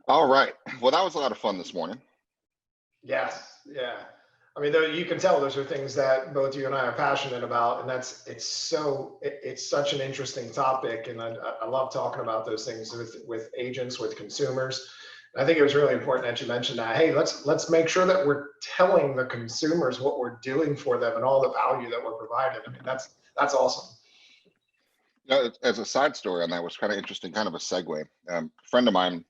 All right. Well, that was a lot of fun this morning. Yes, yeah. I mean, though you can tell those are things that both you and I are passionate about, and it's such an interesting topic, and I love talking about those things with agents, with consumers. And I think it was really important that you mentioned that. Hey, let's make sure that we're telling the consumers what we're doing for them and all the value that we're providing. I mean, that's awesome. As a side story on that was kind of interesting, kind of a segue. A friend of mine,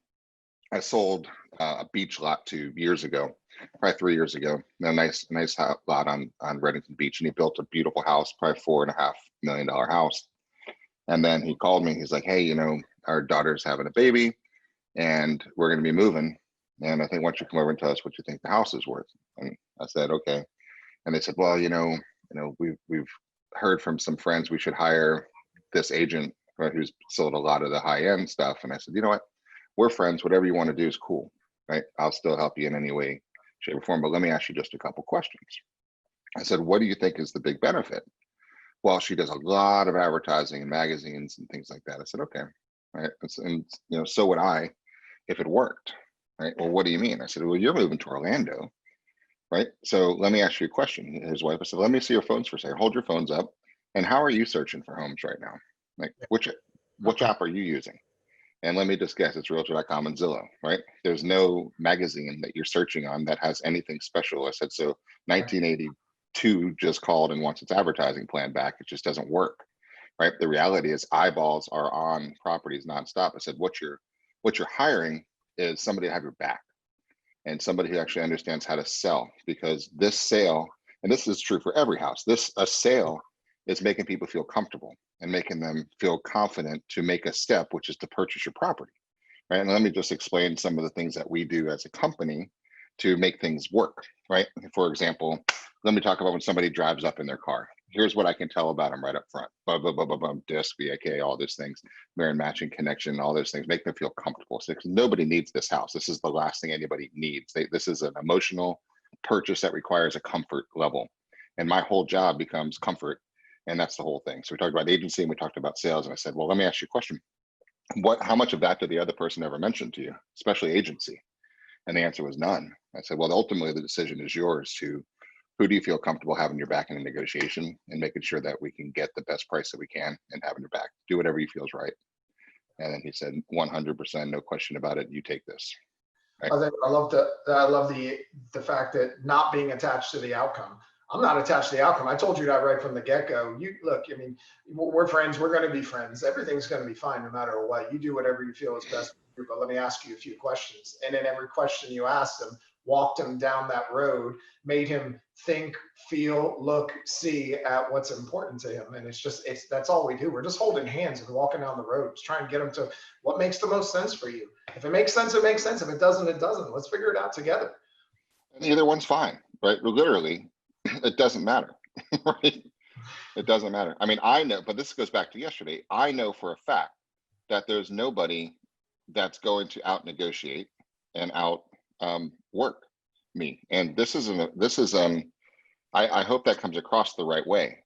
I sold a beach lot to years ago, probably 3 years ago. A nice lot on Reddington Beach, and he built a beautiful house, probably $4.5 million house. And then he called me. He's like, "Hey, our daughter's having a baby, and we're going to be moving. And I think once you come over and tell us what you think the house is worth." And I said, "Okay." And they said, "Well, we've heard from some friends we should hire this agent, right, who's sold a lot of the high end stuff." And I said, "You know what? We're friends. Whatever you want to do is cool, right? I'll still help you in any way, shape, or form. But let me ask you just a couple questions." I said, "What do you think is the big benefit?" "Well, she does a lot of advertising and magazines and things like that." I said, "Okay, right. And so would I if it worked, right?" "Well, what do you mean?" I said, "Well, you're moving to Orlando, right? So let me ask you a question." His wife, I said, "Let me see your phones for a second. Hold your phones up. And how are you searching for homes right now? Like which app are you using?" And let me just guess, it's Realtor.com and Zillow, right? There's no magazine that you're searching on that has anything special. I said, so 1982 just called and wants its advertising plan back. It just doesn't work, right? The reality is eyeballs are on properties nonstop. I said, what you're hiring is somebody to have your back, and somebody who actually understands how to sell, because this sale, and this is true for every house, a sale is making people feel comfortable and making them feel confident to make a step, which is to purchase your property, right? And let me just explain some of the things that we do as a company to make things work, right? For example, let me talk about when somebody drives up in their car. Here's what I can tell about them right up front. Blah, blah, blah, blah, blah, disc, VIK, all those things, mirror matching connection, all those things, make them feel comfortable. So nobody needs this house. This is the last thing anybody needs. This is an emotional purchase that requires a comfort level. And my whole job becomes comfort. And that's the whole thing. So we talked about agency and we talked about sales. And I said, well, let me ask you a question. How much of that did the other person ever mention to you, especially agency? And the answer was none. I said, well, ultimately the decision is yours to who do you feel comfortable having your back in a negotiation and making sure that we can get the best price that we can and having your back. Do whatever you feel is right. And then he said, 100%, no question about it. You take this. Right? I love the fact that not being attached to the outcome. I'm not attached to the outcome. I told you that right from the get-go. You look, I mean, we're friends. We're going to be friends. Everything's going to be fine no matter what. You do whatever you feel is best for you, but let me ask you a few questions. And then every question you asked him walked him down that road, made him think, feel, look, see at what's important to him. And that's all we do. We're just holding hands and walking down the road, just trying to get him to what makes the most sense for you. If it makes sense, it makes sense. If it doesn't, it doesn't. Let's figure it out together. And either one's fine, right? Literally, it doesn't matter, right? It doesn't matter. I mean, I know, but this goes back to yesterday. I know for a fact that there's nobody that's going to out negotiate and out work me. And I hope that comes across the right way,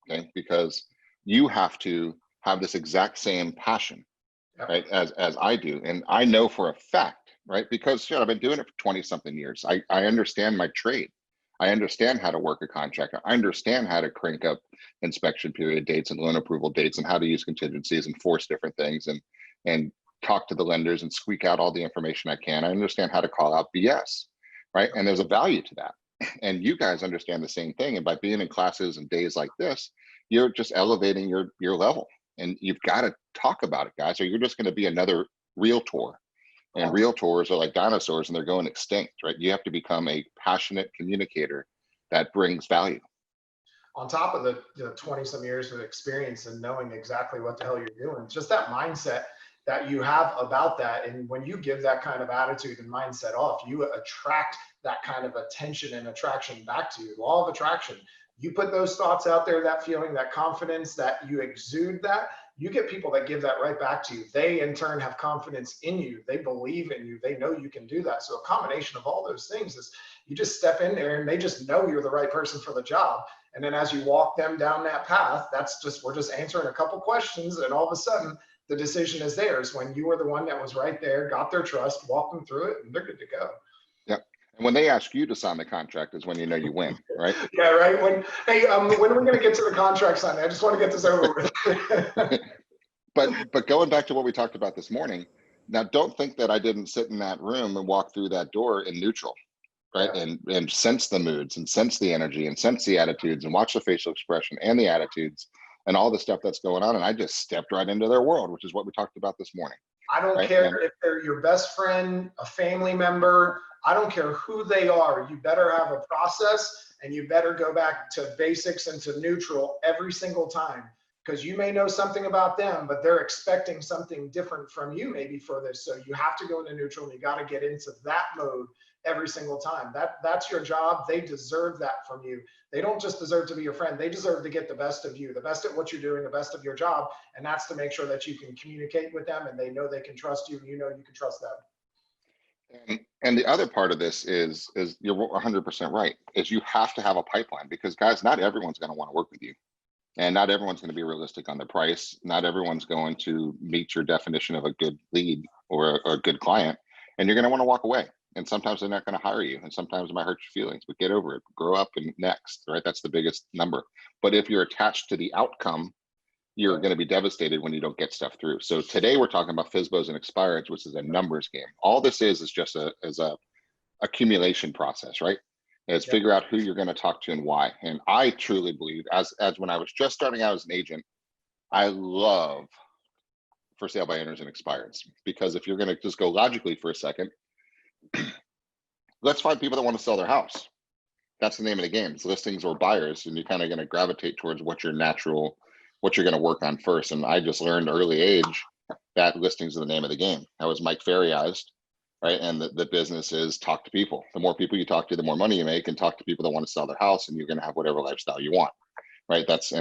okay? Because you have to have this exact same passion, right, as I do. And I know for a fact, right, because I've been doing it for 20 something years. I understand my trade. I understand how to work a contract. I understand how to crank up inspection period dates and loan approval dates and how to use contingencies and force different things and talk to the lenders and squeak out all the information I can. I understand how to call out BS, right? And there's a value to that. And you guys understand the same thing. And by being in classes and days like this, you're just elevating your level. And you've got to talk about it, guys, or you're just going to be another realtor. And realtors are like dinosaurs and they're going extinct, right? You have to become a passionate communicator that brings value. On top of the 20 some years of experience and knowing exactly what the hell you're doing, just that mindset that you have about that. And when you give that kind of attitude and mindset off, you attract that kind of attention and attraction back to you. Law of attraction. You put those thoughts out there, that feeling, that confidence, that you exude that, you get people that give that right back to you. They in turn have confidence in you. They believe in you. They know you can do that. So a combination of all those things is you just step in there and they just know you're the right person for the job. And then as you walk them down that path, we're just answering a couple questions, and all of a sudden the decision is theirs when you were the one that was right there, got their trust, walked them through it, and they're good to go. Yep. And when they ask you to sign the contract is when you know you win, right? Yeah, right. Hey, when are we going to get to the contract signing? I just want to get this over with. But going back to what we talked about this morning, now don't think that I didn't sit in that room and walk through that door in neutral, right? Yeah. And sense the moods and sense the energy and sense the attitudes and watch the facial expression and the attitudes and all the stuff that's going on. And I just stepped right into their world, which is what we talked about this morning. I don't Right? care if they're your best friend, a family member. I don't care who they are. You better have a process, and you better go back to basics and to neutral every single time, because you may know something about them, but they're expecting something different from you maybe for this. So you have to go into neutral, and you got to get into that mode every single time. That's your job. They deserve that from you. They don't just deserve to be your friend. They deserve to get the best of you, the best at what you're doing, the best of your job. And that's to make sure that you can communicate with them and they know they can trust you and you know you can trust them. And the other part of this is you're 100% right, is you have to have a pipeline, because guys, not everyone's going to want to work with you. And not everyone's going to be realistic on their price. Not everyone's going to meet your definition of a good lead or a good client. And you're going to want to walk away. And sometimes they're not going to hire you. And sometimes it might hurt your feelings, but get over it, grow up, and next, right? That's the biggest number. But if you're attached to the outcome, you're going to be devastated when you don't get stuff through. So today we're talking about FSBOs and expireds, which is a numbers game. All this is just a accumulation process, right? Is figure out who you're going to talk to and why. And I truly believe, as when I was just starting out as an agent, I love for sale by owners and expireds, because if you're going to just go logically for a second, let's find people that want to sell their house. That's the name of the game. It's listings or buyers, and you're kind of going to gravitate towards what you're going to work on first. And I just learned early age that listings are the name of the game. I was Mike Ferryized, right? And the business is talk to people. The more people you talk to, the more money you make, and talk to people that want to sell their house, and you're going to have whatever lifestyle you want, right? That's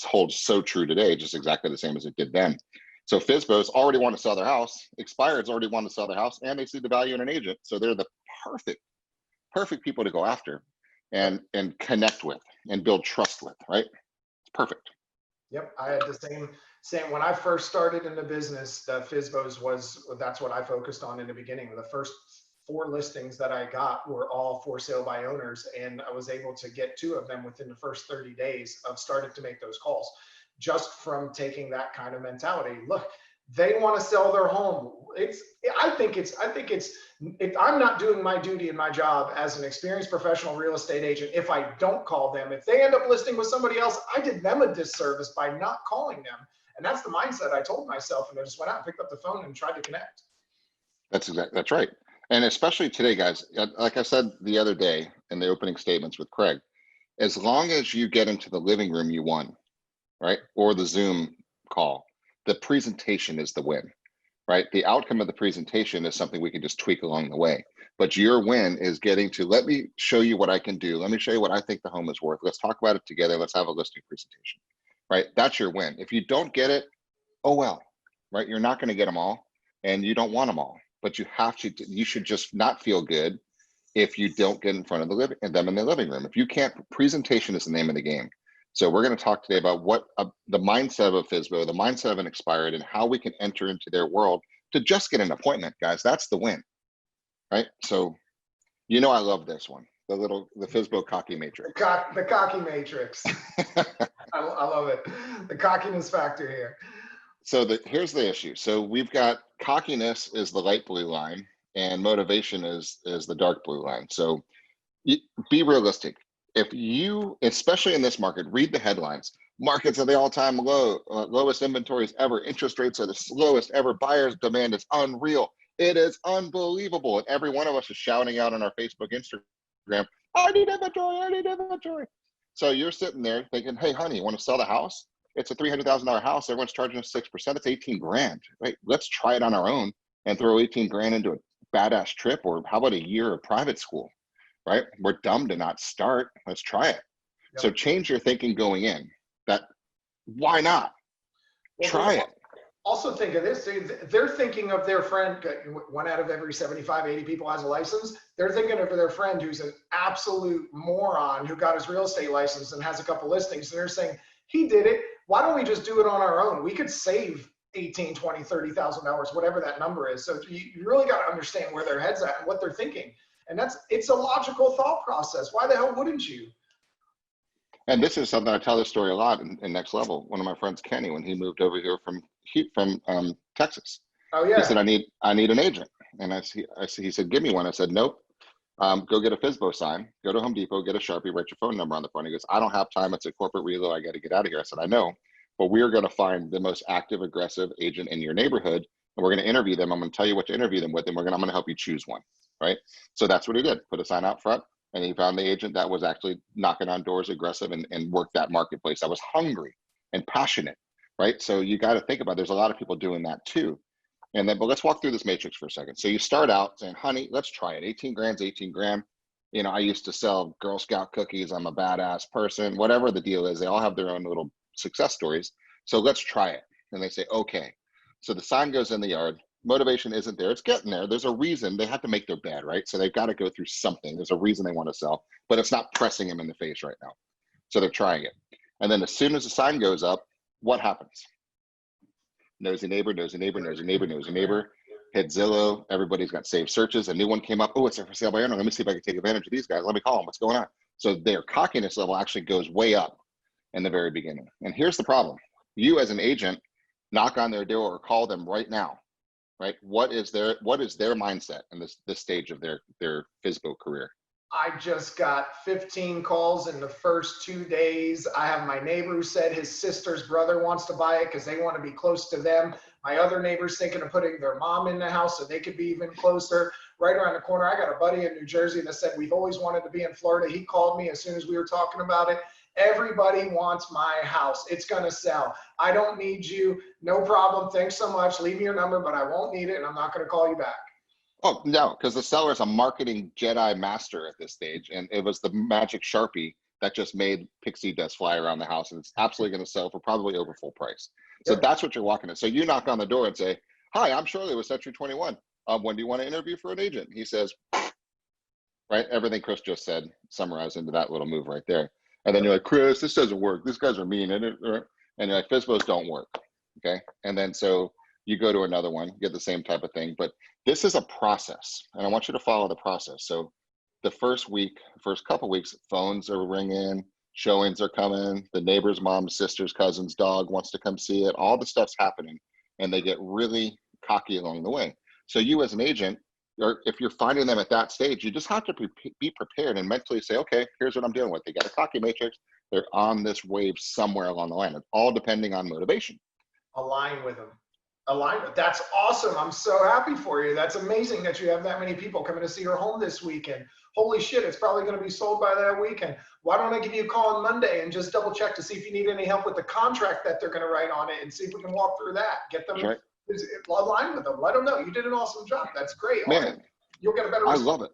holds so true today, just exactly the same as it did then. So FSBOs already want to sell their house, expireds already want to sell their house, and they see the value in an agent. So they're the perfect people to go after and connect with and build trust with, right? It's perfect. Yep, I had the same when I first started in the business. The FSBOs that's what I focused on in the beginning. The first 4 listings that I got were all for sale by owners, and I was able to get 2 of them within the first 30 days of starting to make those calls, just from taking that kind of mentality. Look, they want to sell their home. I think if I'm not doing my duty and my job as an experienced professional real estate agent, if I don't call them, if they end up listing with somebody else, I did them a disservice by not calling them. And that's the mindset I told myself. And I just went out and picked up the phone and tried to connect. That's right. And especially today, guys, like I said the other day in the opening statements with Craig, as long as you get into the living room, you won, right? Or the Zoom call, the presentation is the win, right? The outcome of the presentation is something we can just tweak along the way. But your win is getting to, let me show you what I can do. Let me show you what I think the home is worth. Let's talk about it together. Let's have a listing presentation, right? That's your win. If you don't get it, oh well, right? You're not going to get them all, and you don't want them all. But you should just not feel good if you don't get in front of them in the living room. If you can't, presentation is the name of the game. So we're going to talk today about what the mindset of a FSBO, the mindset of an expired, and how we can enter into their world to just get an appointment, guys. That's the win, right? So, I love this one, the FSBO cocky matrix. The cocky matrix. I love it. The cockiness factor here. So here's the issue. So we've got cockiness is the light blue line, and motivation is the dark blue line. So be realistic. If you, especially in this market, read the headlines. Markets are the all-time low, lowest inventories ever. Interest rates are the slowest ever. Buyers' demand is unreal. It is unbelievable. And every one of us is shouting out on our Facebook, Instagram, I need inventory, I need inventory. So you're sitting there thinking, hey, honey, you want to sell the house? It's a $300,000 house. Everyone's charging us 6%. It's 18 grand, right? Let's try it on our own and throw 18 grand into a badass trip. Or how about a year of private school, right? We're dumb to not start. Let's try it. Yep. So change your thinking going in. Why not? Well, try it. Also think of this. They're thinking of their friend. 1 out of every 75, 80 people has a license. They're thinking of their friend who's an absolute moron who got his real estate license and has a couple listings. And they're saying, he did it. Why don't we just do it on our own? We could save 18, 20, $30,000, whatever that number is. So you really got to understand where their head's at and what they're thinking. And it's a logical thought process. Why the hell wouldn't you? And this is something I tell this story a lot in Next Level. One of my friends, Kenny, when he moved over here from Texas, Oh he said, yeah. I need an agent. And he said, give me one. I said, nope. Go get a FSBO sign, go to Home Depot, get a Sharpie, write your phone number on the front. He goes, I don't have time. It's a corporate reload. I got to get out of here. I said, I know, but we're going to find the most active, aggressive agent in your neighborhood. And we're going to interview them. I'm going to tell you what to interview them with. And I'm going to help you choose one. Right. So that's what he did. Put a sign out front. And he found the agent that was actually knocking on doors, aggressive, and worked that marketplace. I was hungry and passionate. Right. So you got to think about, there's a lot of people doing that too. And then, but let's walk through this matrix for a second. So you start out saying, honey, let's try it. 18 grand's 18 grand. You know, I used to sell Girl Scout cookies. I'm a badass person, whatever the deal is. They all have their own little success stories. So let's try it. And they say, okay. So the sign goes in the yard. Motivation isn't there. It's getting there. There's a reason. They have to make their bed, right? So they've got to go through something. There's a reason they want to sell, but it's not pressing them in the face right now. So they're trying it. And then as soon as the sign goes up, what happens? Nosy neighbor, nosy neighbor, nosy neighbor, nosy neighbor. Hit Zillow. Everybody's got saved searches. A new one came up. Oh, it's a for sale by owner. Let me see if I can take advantage of these guys. Let me call them. What's going on? So their cockiness level actually goes way up in the very beginning. And here's the problem. You as an agent, knock on their door or call them right now, right? What is their mindset in this stage of their FSBO career? I just got 15 calls in the first 2 days. I have my neighbor who said his sister's brother wants to buy it because they want to be close to them. My other neighbor's thinking of putting their mom in the house so they could be even closer. Right around the corner, I got a buddy in New Jersey that said, we've always wanted to be in Florida. He called me as soon as we were talking about it. Everybody wants my house. It's going to sell. I don't need you. No problem. Thanks so much. Leave me your number, but I won't need it, and I'm not going to call you back. Oh, no, because the seller is a marketing Jedi master at this stage. And it was the magic Sharpie that just made pixie dust fly around the house. And it's absolutely going to sell for probably over full price. So Yep. that's what you're walking at. So you knock on the door and say, hi, I'm Shirley with Century 21. When do you want to interview for an agent? He says, right, everything Chris just said, summarized into that little move right there. And then you're like, Chris, this doesn't work. These guys are mean. And you're like, FSBOs don't work. Okay. And then so you go to another one, get the same type of thing. But this is a process, and I want you to follow the process. So the first week, first couple weeks, phones are ringing, showings are coming, the neighbor's mom, sister's, cousin's dog wants to come see it. All the stuff's happening, and they get really cocky along the way. So you as an agent, or if you're finding them at that stage, you just have to be prepared and mentally say, okay, here's what I'm dealing with. They got a cocky matrix. They're on this wave somewhere along the line. It's all depending on motivation. Align with them. Alignment. That's awesome. I'm so happy for you. That's amazing that you have that many people coming to see your home this weekend. Holy shit, it's probably going to be sold by that weekend. Why don't I give you a call on Monday and just double check to see if you need any help with the contract that they're going to write on it and see if we can walk through that. Get them, Right. align with them. Let them know you did an awesome job. That's great. Man, You'll get a better I response. love it.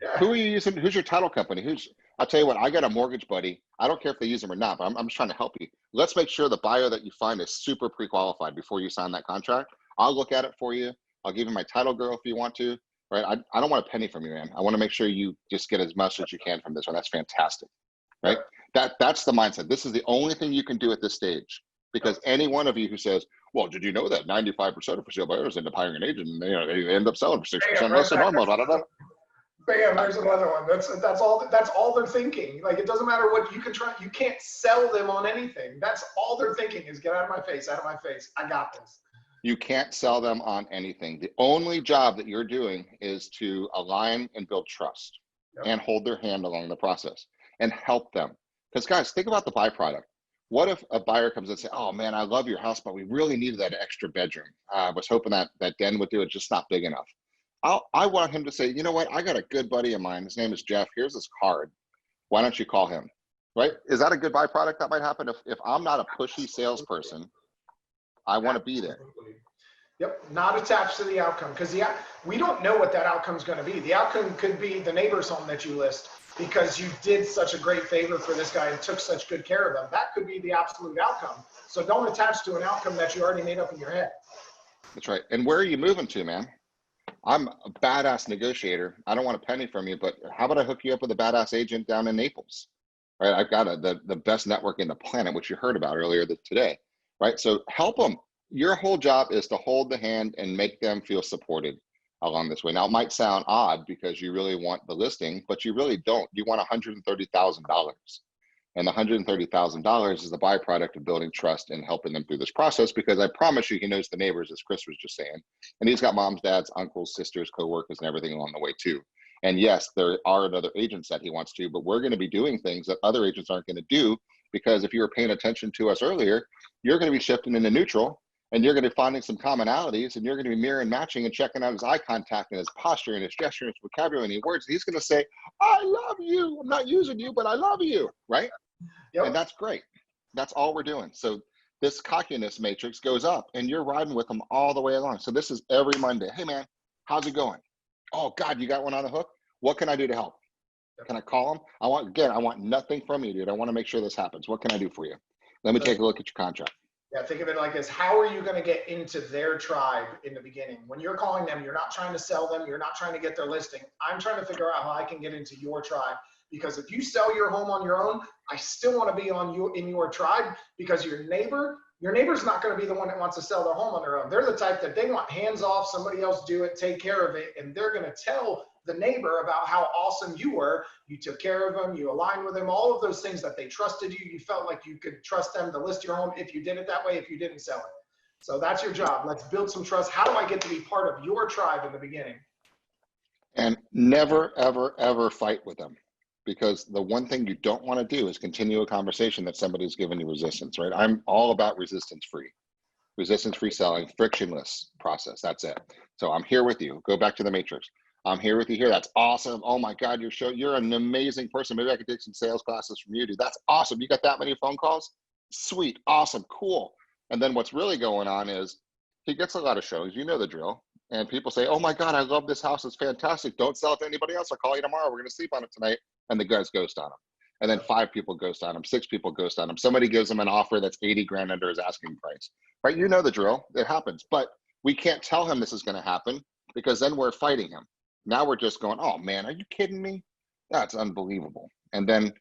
Yeah. Who are you using? Who's your title company? I'll tell you what, I got a mortgage buddy. I don't care if they use them or not, but I'm just trying to help you. Let's make sure the buyer that you find is super pre-qualified before you sign that contract. I'll look at it for you. I'll give you my title girl if you want to, right? I don't want a penny from you, man. I want to make sure you just get as much as you can from this one. That's fantastic, right? That's the mindset. This is the only thing you can do at this stage, because any one of you who says, well, did you know that 95% of for sale buyers end up hiring an agent and they end up selling for 6% less than normal, blah, blah, blah. Bam, there's another one. That's all they're thinking. Like, it doesn't matter what you can try. You can't sell them on anything. That's all they're thinking is get out of my face, out of my face. I got this. You can't sell them on anything. The only job that you're doing is to align and build trust and hold their hand along the process and help them. Because guys, think about the byproduct. What if a buyer comes and say, oh man, I love your house, but we really needed that extra bedroom. I was hoping that den would do it, just not big enough. I want him to say, you know what? I got a good buddy of mine. His name is Jeff. Here's his card. Why don't you call him? Right? Is that a good byproduct that might happen? If I'm not a pushy salesperson, I want to be there. Yep, not attached to the outcome, because we don't know what that outcome is going to be. The outcome could be the neighbor's home that you list because you did such a great favor for this guy and took such good care of them. That could be the absolute outcome. So don't attach to an outcome that you already made up in your head. That's right. And where are you moving to, man? I'm a badass negotiator. I don't want a penny from you, but how about I hook you up with a badass agent down in Naples? Right? I've got the best network in the planet, which you heard about earlier today. Right? So help them. your whole job is to hold the hand and make them feel supported along this way. Now, it might sound odd because you really want the listing, but you really don't. You want $130,000. And the $130,000 is the byproduct of building trust and helping them through this process, because I promise you, he knows the neighbors, as Chris was just saying. And he's got moms, dads, uncles, sisters, coworkers, and everything along the way too. And yes, there are other agents that he wants to, but we're going to be doing things that other agents aren't going to do, because if you were paying attention to us earlier, you're going to be shifting into neutral, and you're going to be finding some commonalities, and you're going to be mirror and matching and checking out his eye contact and his posture and his gesture and his vocabulary and his words. He's going to say, I love you. I'm not using you, but I love you, right? Yep. And that's great. That's all we're doing. So this cockiness matrix goes up, and you're riding with them all the way along. So this is every Monday. Hey man, how's it going? Oh God, you got one on the hook? What can I do to help? Can I call them? I want nothing from you, dude. I want to make sure this happens. What can I do for you? Let me take a look at your contract. Yeah, think of it like this. How are you going to get into their tribe in the beginning? When you're calling them, you're not trying to sell them. You're not trying to get their listing. I'm trying to figure out how I can get into your tribe. Because if you sell your home on your own, I still want to be on you in your tribe, because your neighbor's not going to be the one that wants to sell their home on their own. They're the type that they want hands off, somebody else do it, take care of it. And they're going to tell the neighbor about how awesome you were. You took care of them, you aligned with them, all of those things that they trusted you. You felt like you could trust them to list your home if you did it that way, if you didn't sell it. So that's your job. Let's build some trust. How do I get to be part of your tribe in the beginning? And never, ever, ever fight with them. Because the one thing you don't want to do is continue a conversation that somebody's given you resistance, right? I'm all about resistance-free selling, frictionless process. That's it. So I'm here with you. Go back to the matrix. I'm here with you here. That's awesome. Oh my God, you're an amazing person. Maybe I could take some sales classes from you, dude. That's awesome. You got that many phone calls? Sweet, awesome, cool. And then what's really going on is he gets a lot of showings. You know the drill. And people say, oh my God, I love this house. It's fantastic. Don't sell it to anybody else. I'll call you tomorrow. We're going to sleep on it tonight. And the guys ghost on him. And then 5 people ghost on him. 6 people ghost on him. Somebody gives him an offer that's 80 grand under his asking price, right? You know the drill. It happens. But we can't tell him this is going to happen, because then we're fighting him. Now we're just going, oh man, are you kidding me? That's unbelievable. And then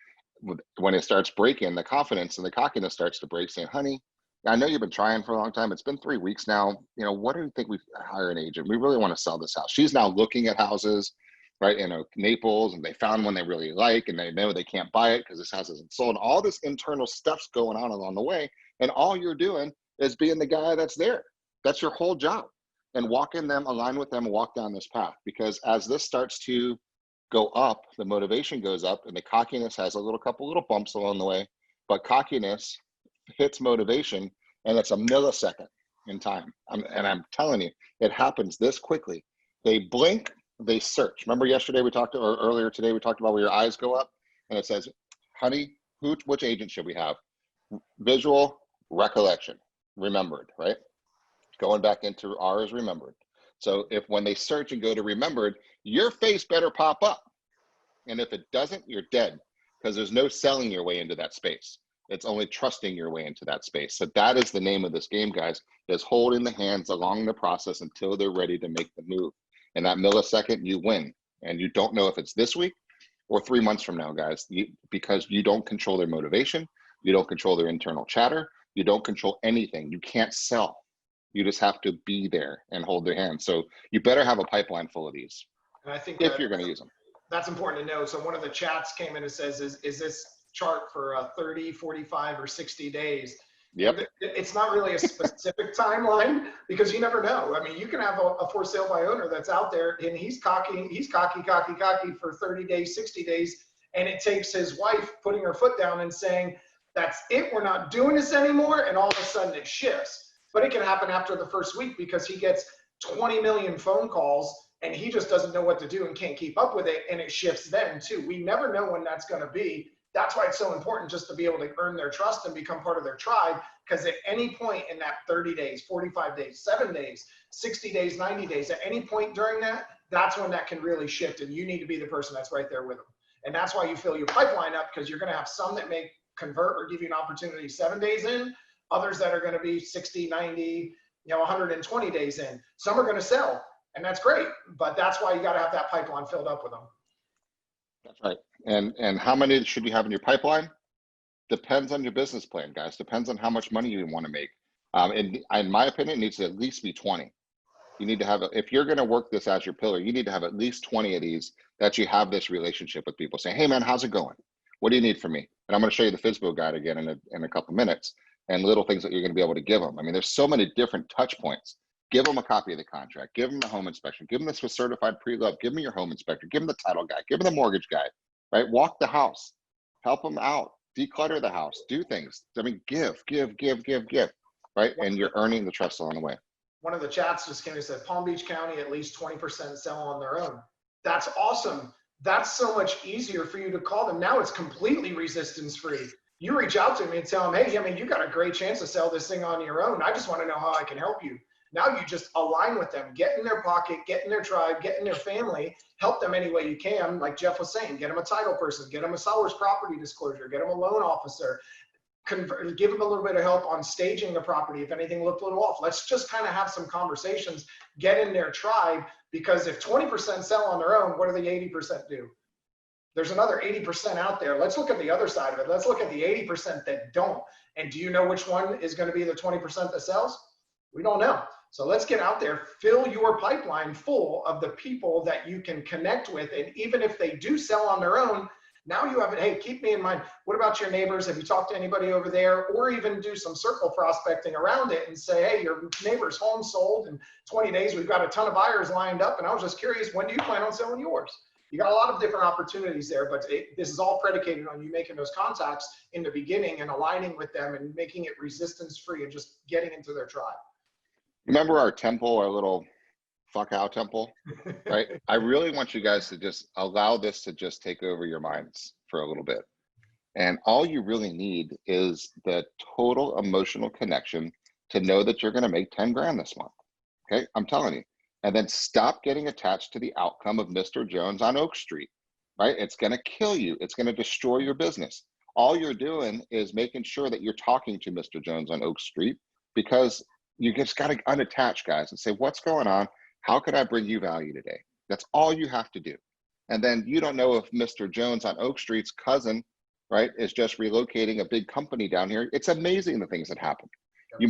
when it starts breaking, the confidence and the cockiness starts to break, saying, honey, I know you've been trying for a long time. It's been 3 weeks now. You know, what do you think we hire an agent? We really want to sell this house. She's now looking at houses, right, in Naples, and they found one they really like, and they know they can't buy it because this house isn't sold. And all this internal stuff's going on along the way. And all you're doing is being the guy that's there. That's your whole job. And walk in them, align with them, and walk down this path. Because as this starts to go up, the motivation goes up, and the cockiness has a couple little bumps along the way. But cockiness hits motivation, and it's a millisecond in time. I'm telling you, it happens this quickly. They blink, they search. Remember yesterday or earlier today we talked about where your eyes go up and it says, honey, which agent should we have? Visual, recollection, remembered, right? Going back into ours, remembered. So when they search and go to remembered, your face better pop up. And if it doesn't, you're dead, because there's no selling your way into that space. It's only trusting your way into that space. So that is the name of this game, guys, is holding the hands along the process until they're ready to make the move. And that millisecond, you win. And you don't know if it's this week or 3 months from now, guys, because you don't control their motivation. You don't control their internal chatter. You don't control anything. You can't sell. You just have to be there and hold their hand. So you better have a pipeline full of these, and I think if you're going to use them. That's important to know. So one of the chats came in and says, is this chart for 30, 45, or 60 days? Yep. It's not really a specific timeline, because you never know. I mean, you can have a for sale by owner that's out there, and he's cocky for 30 days, 60 days. And it takes his wife putting her foot down and saying, that's it, we're not doing this anymore. And all of a sudden it shifts. But it can happen after the first week, because he gets 20 million phone calls and he just doesn't know what to do and can't keep up with it. And it shifts then too. We never know when that's going to be. That's why it's so important just to be able to earn their trust and become part of their tribe. Because at any point in that 30 days, 45 days, 7 days, 60 days, 90 days, at any point during that, that's when that can really shift. And you need to be the person that's right there with them. And that's why you fill your pipeline up, because you're going to have some that may convert or give you an opportunity 7 days in, others that are going to be 60, 90, 120 days in. Some are going to sell, and that's great. But that's why you got to have that pipeline filled up with them. That's right. And how many should you have in your pipeline? Depends on your business plan, guys. Depends on how much money you want to make. In my opinion, it needs to at least be 20. You need to have, if you're going to work this as your pillar, you need to have at least 20 of these that you have this relationship with people saying, hey man, how's it going? What do you need from me? And I'm going to show you the FSBO guide again in a couple minutes, and little things that you're going to be able to give them. I mean, there's so many different touch points. Give them a copy of the contract, give them the home inspection, give them this with certified pre-love, give them your home inspector, give them the title guy, give them the mortgage guy, right? Walk the house, help them out, declutter the house, do things. I mean, give, right? And you're earning the trust along the way. One of the chats just came and said, Palm Beach County, at least 20% sell on their own. That's awesome. That's so much easier for you to call them. Now it's completely resistance free. You reach out to me and tell them, hey, I mean, you got a great chance to sell this thing on your own. I just want to know how I can help you. Now you just align with them, get in their pocket, get in their tribe, get in their family, help them any way you can. Like Jeff was saying, get them a title person, get them a seller's property disclosure, get them a loan officer, give them a little bit of help on staging the property if anything looked a little off. Let's just kind of have some conversations, get in their tribe, because if 20% sell on their own, what do the 80% do? There's another 80% out there. Let's look at the other side of it. Let's look at the 80% that don't. And do you know which one is going to be the 20% that sells? We don't know. So let's get out there, fill your pipeline full of the people that you can connect with. And even if they do sell on their own, now you have it. Hey, keep me in mind. What about your neighbors? Have you talked to anybody over there? Or even do some circle prospecting around it and say, hey, your neighbor's home sold in 20 days. We've got a ton of buyers lined up. And I was just curious, when do you plan on selling yours? You got a lot of different opportunities there, but this is all predicated on you making those contacts in the beginning and aligning with them and making it resistance free and just getting into their tribe. Remember our temple, our little fuck out temple, right? I really want you guys to just allow this to just take over your minds for a little bit. And all you really need is the total emotional connection to know that you're going to make 10 grand this month. Okay. I'm telling you. And then stop getting attached to the outcome of Mr. Jones on Oak Street, right? It's going to kill you. It's going to destroy your business. All you're doing is making sure that you're talking to Mr. Jones on Oak Street, because you just got to unattach, guys, and say, what's going on? How can I bring you value today? That's all you have to do. And then you don't know if Mr. Jones on Oak Street's cousin, right, is just relocating a big company down here. It's amazing the things that happen.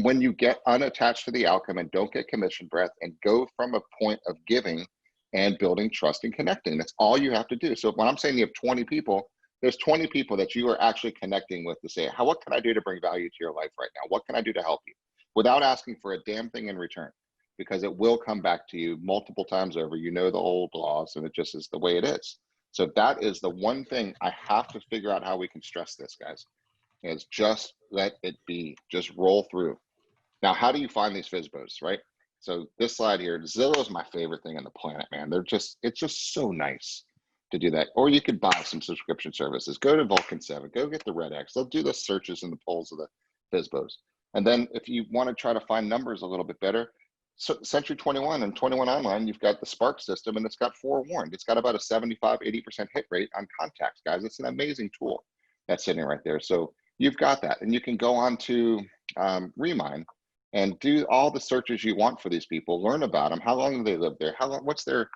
When you get unattached to the outcome and don't get commission breath and go from a point of giving and building trust and connecting, that's all you have to do. So when I'm saying you have 20 people, there's 20 people that you are actually connecting with to say, what can I do to bring value to your life right now? What can I do to help you? Without asking for a damn thing in return, because it will come back to you multiple times over. You know the old laws, and it just is the way it is. So that is the one thing I have to figure out how we can stress this, guys, is just let it be. Just roll through. Now, how do you find these FSBOs, right? So this slide here, Zillow is my favorite thing on the planet, man. It's just so nice to do that. Or you could buy some subscription services. Go to Vulcan 7, go get the Red X. They'll do the searches and the polls of the FSBOs. And then if you want to try to find numbers a little bit better, so Century 21 and 21 Online, you've got the Spark system, and it's got forewarned. It's got about a 75, 80% hit rate on contacts, guys. It's an amazing tool that's sitting right there. So you've got that, and you can go on to Remine and do all the searches you want for these people, learn about them. How long do they live there? How much do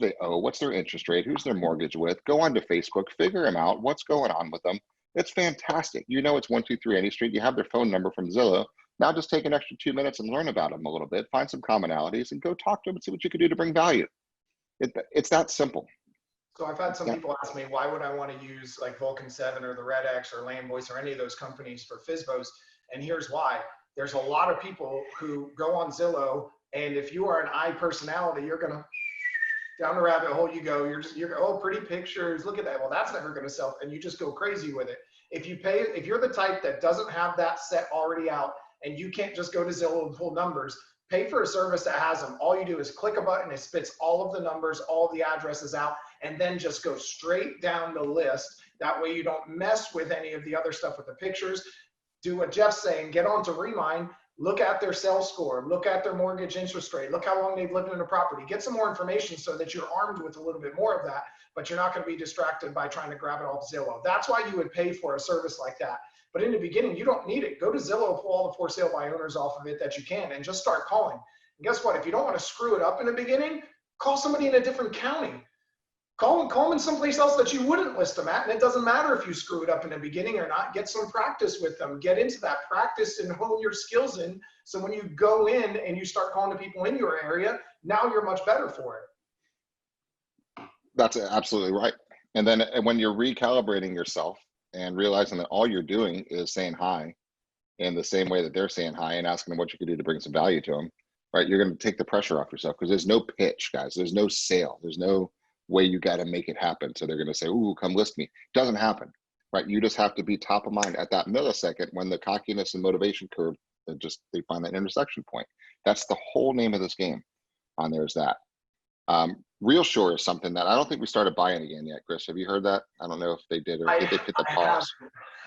they owe? What's their interest rate? Who's their mortgage with? Go on to Facebook, figure them out. What's going on with them? It's fantastic. You know, it's 123 Any Street. You have their phone number from Zillow. Now just take an extra 2 minutes and learn about them a little bit, find some commonalities, and go talk to them and see what you can do to bring value. It's that simple. So I've had some people ask me, why would I want to use like Vulcan 7 or the Red X or Land Voice or any of those companies for FSBOs? And here's why. There's a lot of people who go on Zillow, and if you are an I personality, you're going to, down the rabbit hole you go, you're oh, pretty pictures, look at that. Well, that's never going to sell. And you just go crazy with it. If you're the type that doesn't have that set already out, and you can't just go to Zillow and pull numbers, pay for a service that has them. All you do is click a button, it spits all of the numbers, all of the addresses out, and then just go straight down the list. That way you don't mess with any of the other stuff with the pictures. Do what Jeff's saying, get on to Remine, look at their sales score, look at their mortgage interest rate, look how long they've lived in a property, get some more information so that you're armed with a little bit more of that, but you're not going to be distracted by trying to grab it off Zillow. That's why you would pay for a service like that. But in the beginning, you don't need it. Go to Zillow, pull all the for sale by owners off of it that you can, and just start calling. And guess what? If you don't want to screw it up in the beginning, call somebody in a different county. Call them in someplace else that you wouldn't list them at. And it doesn't matter if you screw it up in the beginning or not. Get some practice with them. Get into that practice and hone your skills in. So when you go in and you start calling to people in your area, now you're much better for it. That's absolutely right. And then when you're recalibrating yourself and realizing that all you're doing is saying hi in the same way that they're saying hi and asking them what you can do to bring some value to them, right? You're going to take the pressure off yourself because there's no pitch, guys. There's no sale. There's no way you got to make it happen. So they're going to say, ooh, come list me. It doesn't happen, right? You just have to be top of mind at that millisecond when the cockiness and motivation curve, they find that intersection point. That's the whole name of this game on there's that. Real Shore is something that I don't think we started buying again yet. Chris, have you heard that? I don't know if they did or did they hit the pause.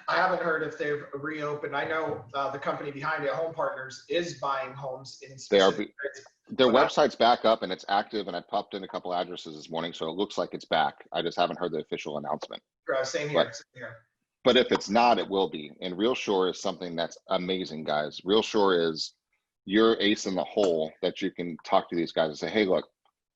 I haven't heard if they've reopened. I know the company behind it, Home Partners, is buying homes in specific areas. Their website's back up and it's active, and I popped in a couple addresses this morning, so it looks like it's back. I just haven't heard the official announcement. Same here. Same here. But if it's not, it will be. And Real Shore is something that's amazing, guys. Real Shore is your ace in the hole that you can talk to these guys and say, hey, look,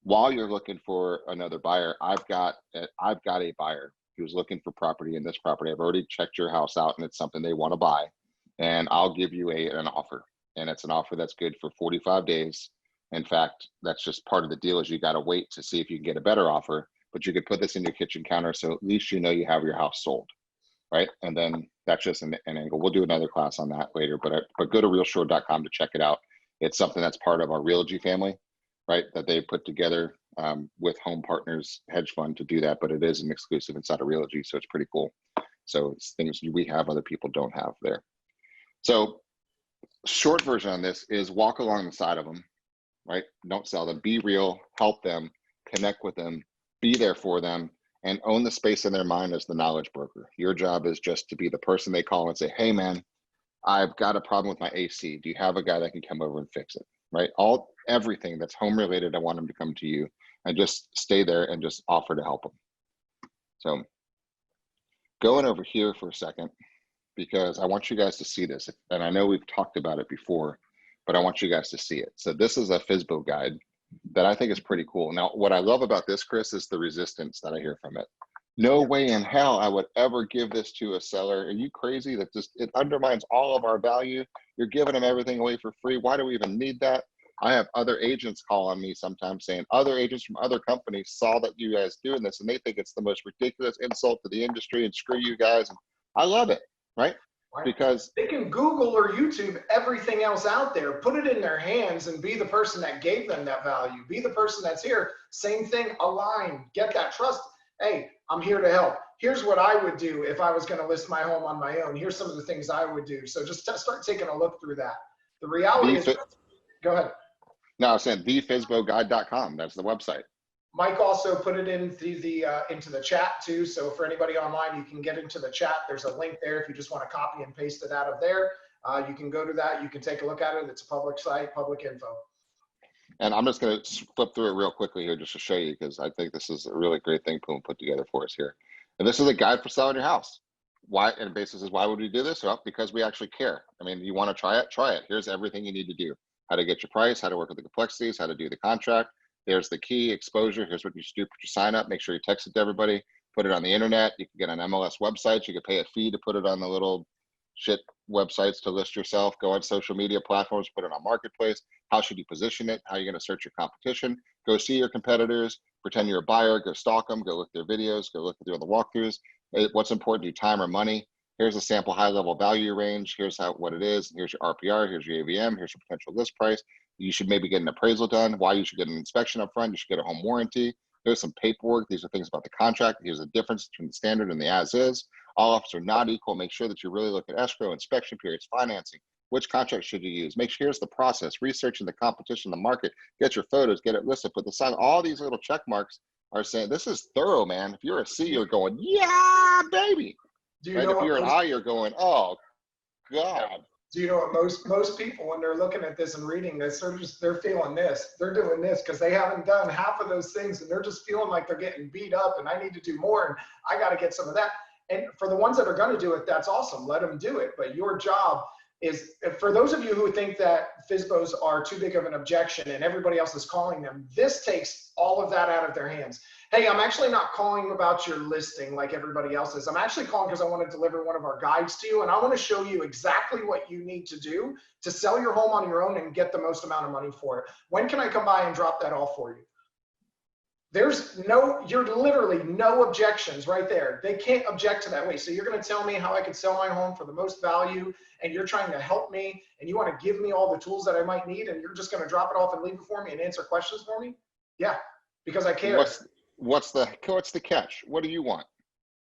while you're looking for another buyer, I've got a buyer who's looking for property in this property. I've already checked your house out and it's something they want to buy, and I'll give you an offer. And it's an offer that's good for 45 days. In fact, that's just part of the deal is you got to wait to see if you can get a better offer, but you could put this in your kitchen counter. So at least you know you have your house sold, right? And then that's just an angle. We'll do another class on that later, but go to realshore.com to check it out. It's something that's part of our Realogy family, right? That they put together with Home Partners hedge fund to do that, but it is an exclusive inside of Realogy. So it's pretty cool. So it's things we have other people don't have there. So short version on this is walk along the side of them, right? Don't sell them, be real, help them, connect with them, be there for them, and own the space in their mind as the knowledge broker. Your job is just to be the person they call and say, hey man, I've got a problem with my AC. Do you have a guy that can come over and fix it, right? Everything that's home related, I want them to come to you and just stay there and just offer to help them. So going over here for a second, because I want you guys to see this. And I know we've talked about it before, but I want you guys to see it. So this is a FSBO guide that I think is pretty cool. Now, what I love about this, Chris, is the resistance that I hear from it. No way in hell I would ever give this to a seller. Are you crazy? It undermines all of our value. You're giving them everything away for free. Why do we even need that? I have other agents call on me sometimes saying other agents from other companies saw that you guys doing this and they think it's the most ridiculous insult to the industry and screw you guys. And I love it, right? Because they can Google or YouTube everything else out there, put it in their hands and be the person that gave them that value. Be the person that's here. Same thing, align, get that trust. Hey, I'm here to help. Here's what I would do if I was going to list my home on my own. Here's some of the things I would do. So just start taking a look through that. The reality is, go ahead. No, I was saying thefsboguide.com. That's the website. Mike also put it into the chat too. So for anybody online, you can get into the chat. There's a link there. If you just want to copy and paste it out of there, you can go to that. You can take a look at it. It's a public site, public info. And I'm just going to flip through it real quickly here just to show you, because I think this is a really great thing Puma put together for us here. And this is a guide for selling your house. Why? And basis is, why would we do this? Well, because we actually care. I mean, you want to try it? Try it. Here's everything you need to do. How to get your price, how to work with the complexities, how to do the contract. There's the key exposure. Here's what you should do. Put your sign up. Make sure you text it to everybody. Put it on the internet. You can get on MLS websites. You can pay a fee to put it on the little shit websites to list yourself. Go on social media platforms. Put it on Marketplace. How should you position it? How are you going to search your competition? Go see your competitors. Pretend you're a buyer. Go stalk them. Go look at their videos. Go look at their other walkthroughs. What's important to you, time or money? Here's a sample high-level value range. Here's what it is. Here's your RPR. Here's your AVM. Here's your potential list price. You should maybe get an appraisal done. Why you should get an inspection up front. You should get a home warranty. There's some paperwork. These are things about the contract. Here's the difference between the standard and the as-is. All offers are not equal. Make sure that you really look at escrow, inspection periods, financing. Which contract should you use? Make sure here's the process. Researching the competition, the market. Get your photos. Get it listed. Put the sign. All these little check marks are saying this is thorough, man. If you're a C, you're going, yeah, baby. Right? If you're an I, you're going, oh, God. Do you know what most people, when they're looking at this and reading this, they're feeling this. They're doing this because they haven't done half of those things, and they're just feeling like they're getting beat up, and I need to do more, and I got to get some of that. And for the ones that are going to do it, that's awesome. Let them do it. But your job is for those of you who think that FSBOs are too big of an objection and everybody else is calling them, this takes all of that out of their hands. Hey, I'm actually not calling about your listing like everybody else is. I'm actually calling because I want to deliver one of our guides to you, and I want to show you exactly what you need to do to sell your home on your own and get the most amount of money for it. When can I come by and drop that off for you? You're literally no objections right there. They can't object to that. Wait, so you're going to tell me how I could sell my home for the most value, and you're trying to help me, and you want to give me all the tools that I might need, and you're just going to drop it off and leave it for me and answer questions for me? Yeah, because I care. What's the catch? What do you want?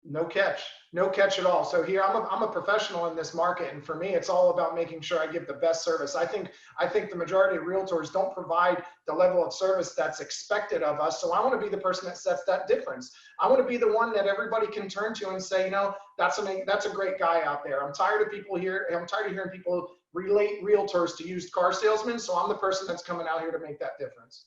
No catch, no catch at all. So here, I'm a professional in this market, and for me, it's all about making sure I give the best service. I think the majority of realtors don't provide the level of service that's expected of us. So I want to be the person that sets that difference. I want to be the one that everybody can turn to and say, you know, that's a great guy out there. I'm tired of hearing people relate realtors to used car salesmen. So I'm the person that's coming out here to make that difference.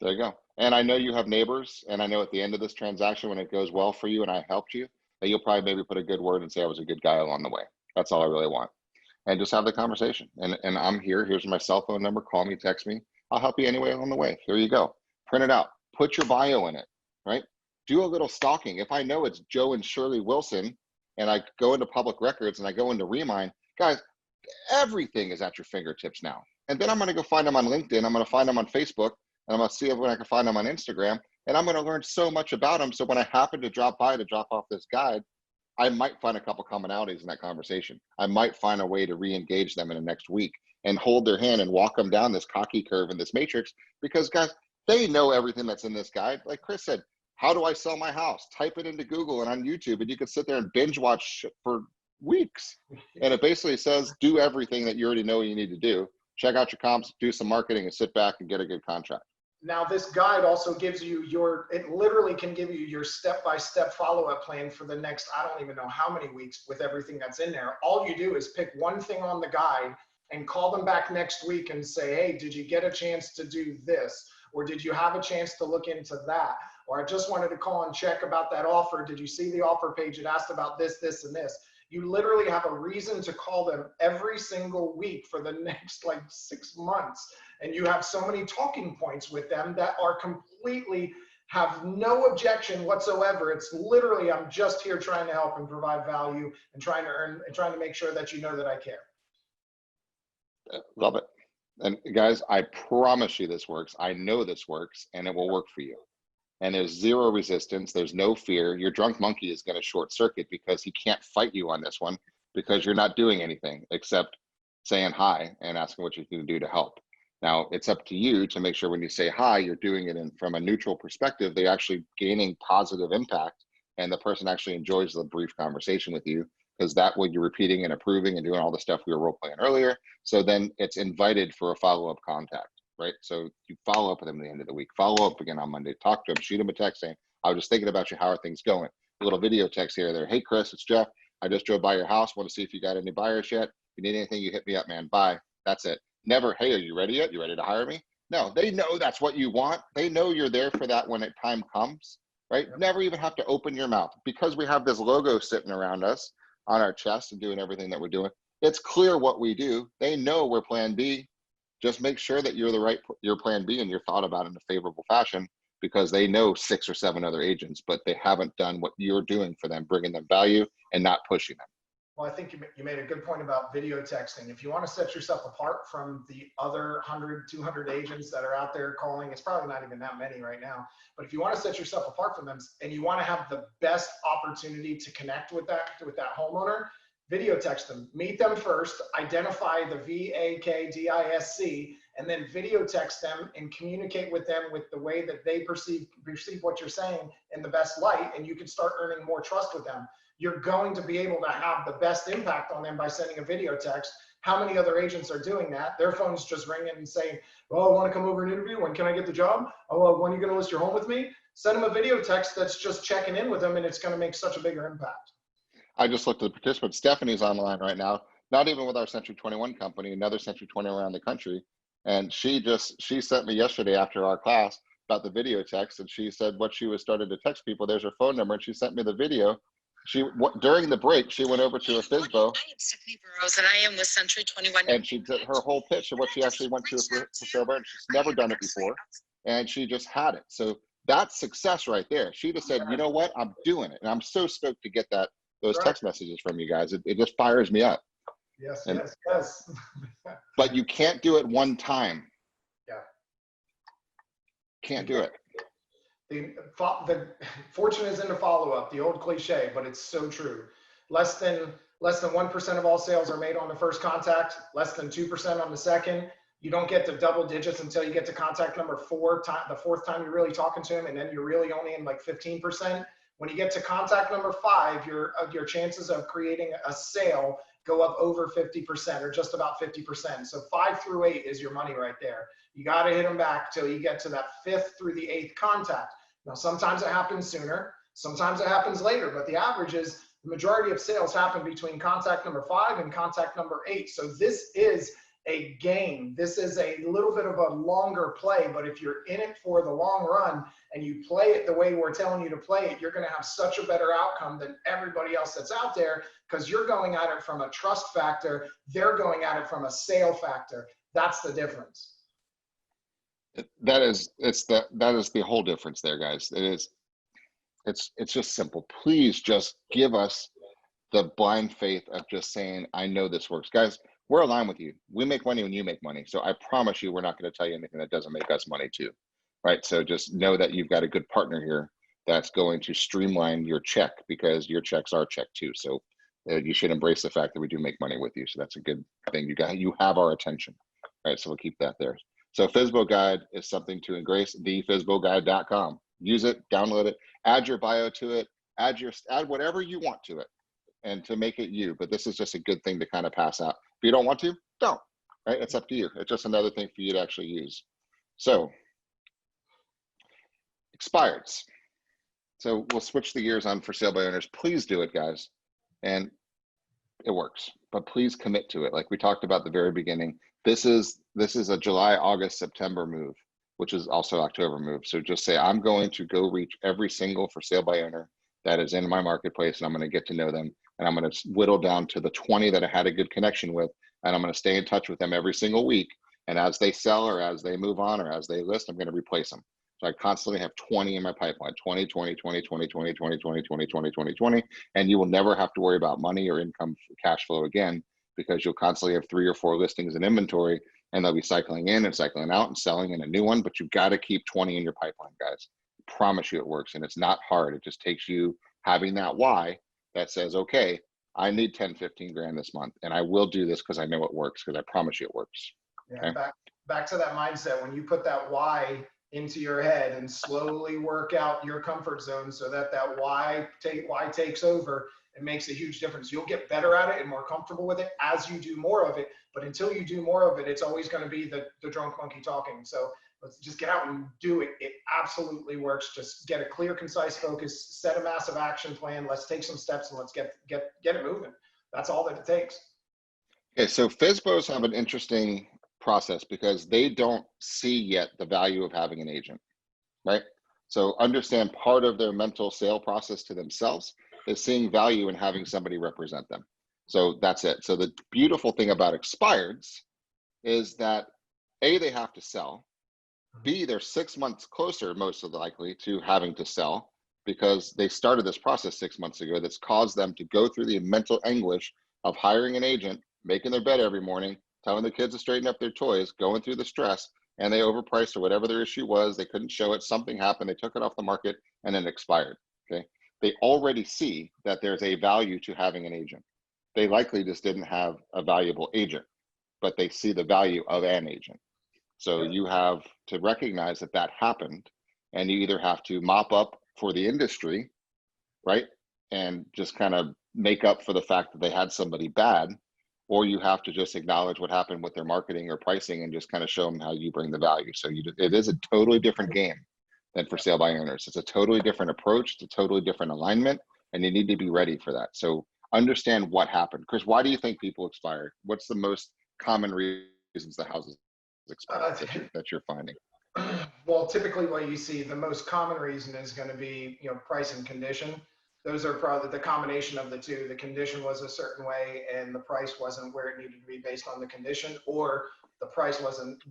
There you go. And I know you have neighbors, and I know at the end of this transaction, when it goes well for you and I helped you, that you'll probably maybe put a good word and say I was a good guy along the way. That's all I really want. And just have the conversation. And I'm here. Here's my cell phone number. Call me, text me. I'll help you anyway along the way. Here you go. Print it out. Put your bio in it, right? Do a little stalking. If I know it's Joe and Shirley Wilson, and I go into public records and I go into Remind, guys, everything is at your fingertips now. And then I'm going to go find them on LinkedIn. I'm going to find them on Facebook. And I'm going to see if I can find them on Instagram, and I'm going to learn so much about them. So when I happen to drop by to drop off this guide, I might find a couple commonalities in that conversation. I might find a way to re-engage them in the next week and hold their hand and walk them down this cocky curve in this matrix, because guys, they know everything that's in this guide. Like Chris said, how do I sell my house? Type it into Google and on YouTube, and you can sit there and binge watch for weeks. And it basically says, do everything that you already know you need to do. Check out your comps, do some marketing, and sit back and get a good contract. Now, this guide also gives you it literally can give you your step-by-step follow-up plan for the next, I don't even know how many weeks with everything that's in there. All you do is pick one thing on the guide and call them back next week and say, hey, did you get a chance to do this? Or did you have a chance to look into that? Or I just wanted to call and check about that offer. Did you see the offer page? It asked about this, this, and this. You literally have a reason to call them every single week for the next like 6 months. And you have so many talking points with them that are completely, have no objection whatsoever. It's literally, I'm just here trying to help and provide value and trying to earn and trying to make sure that you know that I care. Love it. And guys, I promise you this works. I know this works, and it will work for you. And there's zero resistance. There's no fear. Your drunk monkey is going to short circuit because he can't fight you on this one, because you're not doing anything except saying hi and asking what you can do to help. Now, it's up to you to make sure when you say hi, you're doing it from a neutral perspective. They're actually gaining positive impact, and the person actually enjoys the brief conversation with you, because that way you're repeating and approving and doing all the stuff we were role playing earlier. So then it's invited for a follow-up contact. Right? So you follow up with them at the end of the week, follow up again on Monday, talk to them, shoot them a text saying, I was just thinking about you, how are things going? A little video text here or there. Hey, Chris, it's Jeff. I just drove by your house. Want to see if you got any buyers yet. If you need anything, you hit me up, man. Bye. That's it. Never, hey, are you ready yet? You ready to hire me? No, they know that's what you want. They know you're there for that when time comes, right? Yep. Never even have to open your mouth, because we have this logo sitting around us on our chest and doing everything that we're doing. It's clear what we do. They know we're plan B. Just make sure that you're plan B and you're thought about in a favorable fashion, because they know 6 or 7 other agents, but they haven't done what you're doing for them, bringing them value and not pushing them. Well, I think you made a good point about video texting. If you want to set yourself apart from the other 100, 200 agents that are out there calling, it's probably not even that many right now, but if you want to set yourself apart from them and you want to have the best opportunity to connect with that homeowner, video text them, meet them first, identify the VAKDISC, and then video text them and communicate with them with the way that they perceive what you're saying in the best light, and you can start earning more trust with them. You're going to be able to have the best impact on them by sending a video text. How many other agents are doing that? Their phone's just ringing and saying, oh, I want to come over and interview. When can I get the job? Oh, when are you going to list your home with me? Send them a video text that's just checking in with them, and it's going to make such a bigger impact. I just looked at the participants. Stephanie's online right now, not even with our Century 21 company, another Century 20 around the country. And she sent me yesterday after our class about the video text. And she said what she was started to text people, there's her phone number. And she sent me the video. during the break, she went over to a FSBO. I am Stephanie Burrows, and I am with C21. And she did her whole pitch of what she actually went to for sale by owner. She's never done it before, and she just had it. So that's success right there. She just said, you know what, I'm doing it. And I'm so stoked to get those text messages from you guys. It just fires me up. Yes, and, yes. But you can't do it one time. Yeah. Can't do it. The fortune is in the follow-up, the old cliche, but it's so true. Less than 1% of all sales are made on the first contact, less than 2% on the second. You don't get to double digits until you get to contact number 4, the fourth time you're really talking to him, and then you're really only in like 15%. When you get to contact number 5, your chances of creating a sale go up over 50% or just about 50%. So 5 through 8 is your money right there. You got to hit them back till you get to that 5th through the 8th contact. Now, sometimes it happens sooner, sometimes it happens later, but the average is the majority of sales happen between contact number 5 and contact number 8. So this is a game. This is a little bit of a longer play, but if you're in it for the long run and you play it the way we're telling you to play it, you're going to have such a better outcome than everybody else that's out there, because you're going at it from a trust factor. They're going at it from a sale factor. That's the difference. That is the whole difference there, guys. It's just simple. Please just give us the blind faith of just saying, I know this works. Guys, we're aligned with you. We make money when you make money. So I promise you, we're not going to tell you anything that doesn't make us money too, right? So just know that you've got a good partner here that's going to streamline your check, because your check's our check too. So you should embrace the fact that we do make money with you. So that's a good thing. You have our attention, right? So we'll keep that there. So FSBO Guide is something to embrace. thefsboguide.com. Use it, download it, add your bio to it, add whatever you want to it, and to make it you. But this is just a good thing to kind of pass out. If you don't want to, don't, right? It's up to you. It's just another thing for you to actually use. So expireds. So we'll switch the gears on for sale by owners. Please do it, guys. And it works, but please commit to it. Like we talked about at the very beginning, this is a July, August, September move, which is also October move. So just say, I'm going to go reach every single for sale by owner that is in my marketplace, and I'm going to get to know them. And I'm going to whittle down to the 20 that I had a good connection with. And I'm going to stay in touch with them every single week. And as they sell, or as they move on, or as they list, I'm going to replace them. So I constantly have 20 in my pipeline, 20, 20, 20, 20, 20, 20, 20, 20, 20, 20, 20. And you will never have to worry about money or income cash flow again, because you'll constantly have 3 or 4 listings in inventory, and they'll be cycling in and cycling out and selling in a new one. But you've got to keep 20 in your pipeline, guys. I promise you it works. And it's not hard. It just takes you having that why that says, okay, I need 10, 15 grand this month, and I will do this because I know it works, because I promise you it works. Yeah, okay? back to that mindset. When you put that why into your head and slowly work out your comfort zone so that why takes over, it makes a huge difference. You'll get better at it and more comfortable with it as you do more of it. But until you do more of it, it's always going to be the drunk monkey talking. So let's just get out and do it. It absolutely works. Just get a clear, concise focus, set a massive action plan. Let's take some steps and let's get it moving. That's all that it takes. Okay, so FSBOs have an interesting process because they don't see yet the value of having an agent, right? So understand, part of their mental sale process to themselves is seeing value in having somebody represent them. So that's it. So the beautiful thing about expireds is that A, they have to sell. B, they're 6 months closer, most of the likely, to having to sell, because they started this process 6 months ago that's caused them to go through the mental anguish of hiring an agent, making their bed every morning, telling the kids to straighten up their toys, going through the stress, and they overpriced or whatever their issue was. They couldn't show it. Something happened. They took it off the market and it expired. Okay. They already see that there's a value to having an agent. They likely just didn't have a valuable agent, but they see the value of an agent. So you have to recognize that that happened, and you either have to mop up for the industry, right? And just kind of make up for the fact that they had somebody bad, or you have to just acknowledge what happened with their marketing or pricing and just kind of show them how you bring the value. So it is a totally different game than for sale by owners. It's a totally different approach. It's a totally different alignment, and you need to be ready for that. So understand what happened. Chris, why do you think people expire? What's the most common reasons the houses expire that you're finding? Well, typically what you see, the most common reason is going to be, price and condition. Those are probably the combination of the two. The condition was a certain way and the price wasn't where it needed to be based on the condition, or the price wasn't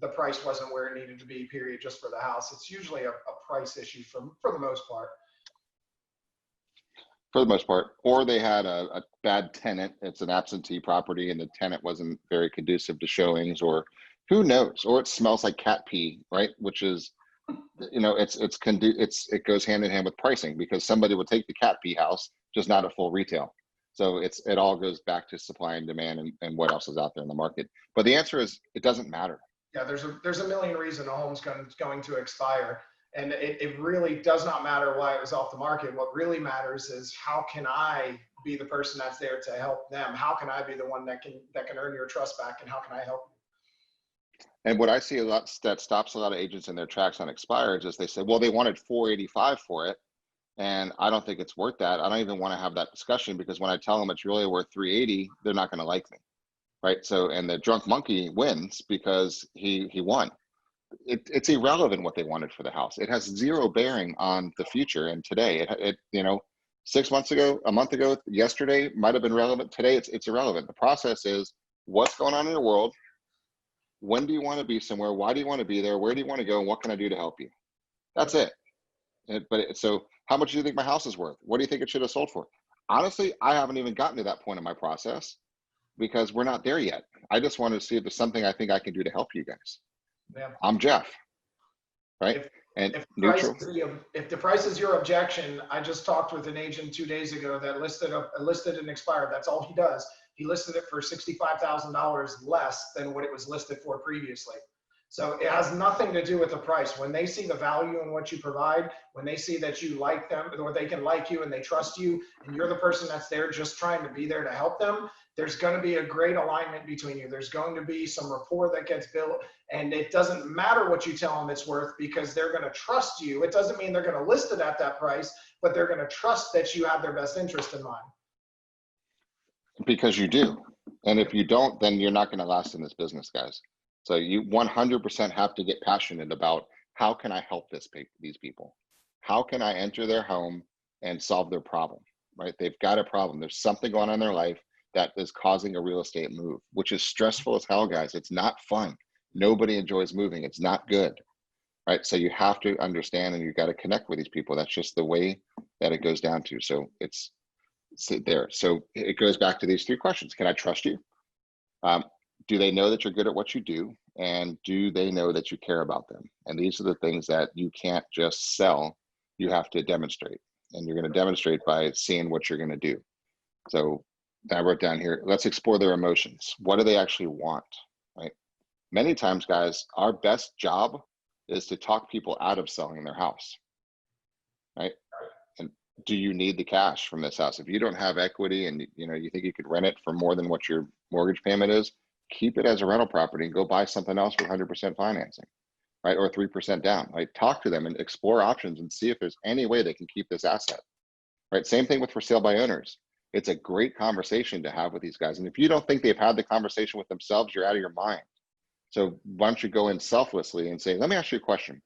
where it needed to be, period, just for the house. It's usually a price issue for the most part. For the most part, or they had a bad tenant. It's an absentee property and the tenant wasn't very conducive to showings, or who knows, or it smells like cat pee, right? Which is, you know, it goes hand in hand with pricing, because somebody will take the cat pee house, just not at full retail. So it all goes back to supply and demand and what else is out there in the market. But the answer is, it doesn't matter. Yeah, there's a million reasons a home's going to expire. And it really does not matter why it was off the market. What really matters is, how can I be the person that's there to help them? How can I be the one that can earn your trust back? And how can I help you? And what I see a lot that stops a lot of agents in their tracks on expireds is they say, well, they wanted $485 for it, and I don't think it's worth that. I don't even want to have that discussion, because when I tell them it's really worth $380, they're not going to like me, right? So, and the drunk monkey wins because he won. It's irrelevant what they wanted for the house. It has zero bearing on the future and today. It you know, 6 months ago, a month ago, yesterday might have been relevant. Today it's irrelevant. The process is, what's going on in your world? When do you want to be somewhere? Why do you want to be there? Where do you want to go? And what can I do to help you? That's it. So how much do you think my house is worth? What do you think it should have sold for? Honestly, I haven't even gotten to that point in my process, because we're not there yet. I just want to see if there's something I think I can do to help you guys. Yeah. I'm Jeff, right? If the price is your objection, I just talked with an agent 2 days ago that listed and expired. That's all he does. He listed it for $65,000 less than what it was listed for previously. So it has nothing to do with the price. When they see the value in what you provide, when they see that you like them, or they can like you and they trust you, and you're the person that's there just trying to be there to help them, there's going to be a great alignment between you. There's going to be some rapport that gets built, and it doesn't matter what you tell them it's worth, because they're going to trust you. It doesn't mean they're going to list it at that price, but they're going to trust that you have their best interest in mind. Because you do. And if you don't, then you're not going to last in this business, guys. So you 100% have to get passionate about, how can I help these people? How can I enter their home and solve their problem, right? They've got a problem. There's something going on in their life that is causing a real estate move, which is stressful as hell, guys. It's not fun. Nobody enjoys moving. It's not good, right? So you have to understand, and you've got to connect with these people. That's just the way that it goes down to. So it's there. So it goes back to these three questions. Can I trust you? Do they know that you're good at what you do? And do they know that you care about them? And these are the things that you can't just sell. You have to demonstrate. And you're going to demonstrate by seeing what you're going to do. So I wrote down here, let's explore their emotions. What do they actually want, right? Many times, guys, our best job is to talk people out of selling their house, right? And do you need the cash from this house? If you don't have equity and you think you could rent it for more than what your mortgage payment is, keep it as a rental property and go buy something else with 100% financing, right? Or 3% down, right? Talk to them and explore options and see if there's any way they can keep this asset, right? Same thing with for sale by owners. It's a great conversation to have with these guys. And if you don't think they've had the conversation with themselves, you're out of your mind. So why don't you go in selflessly and say, let me ask you a question.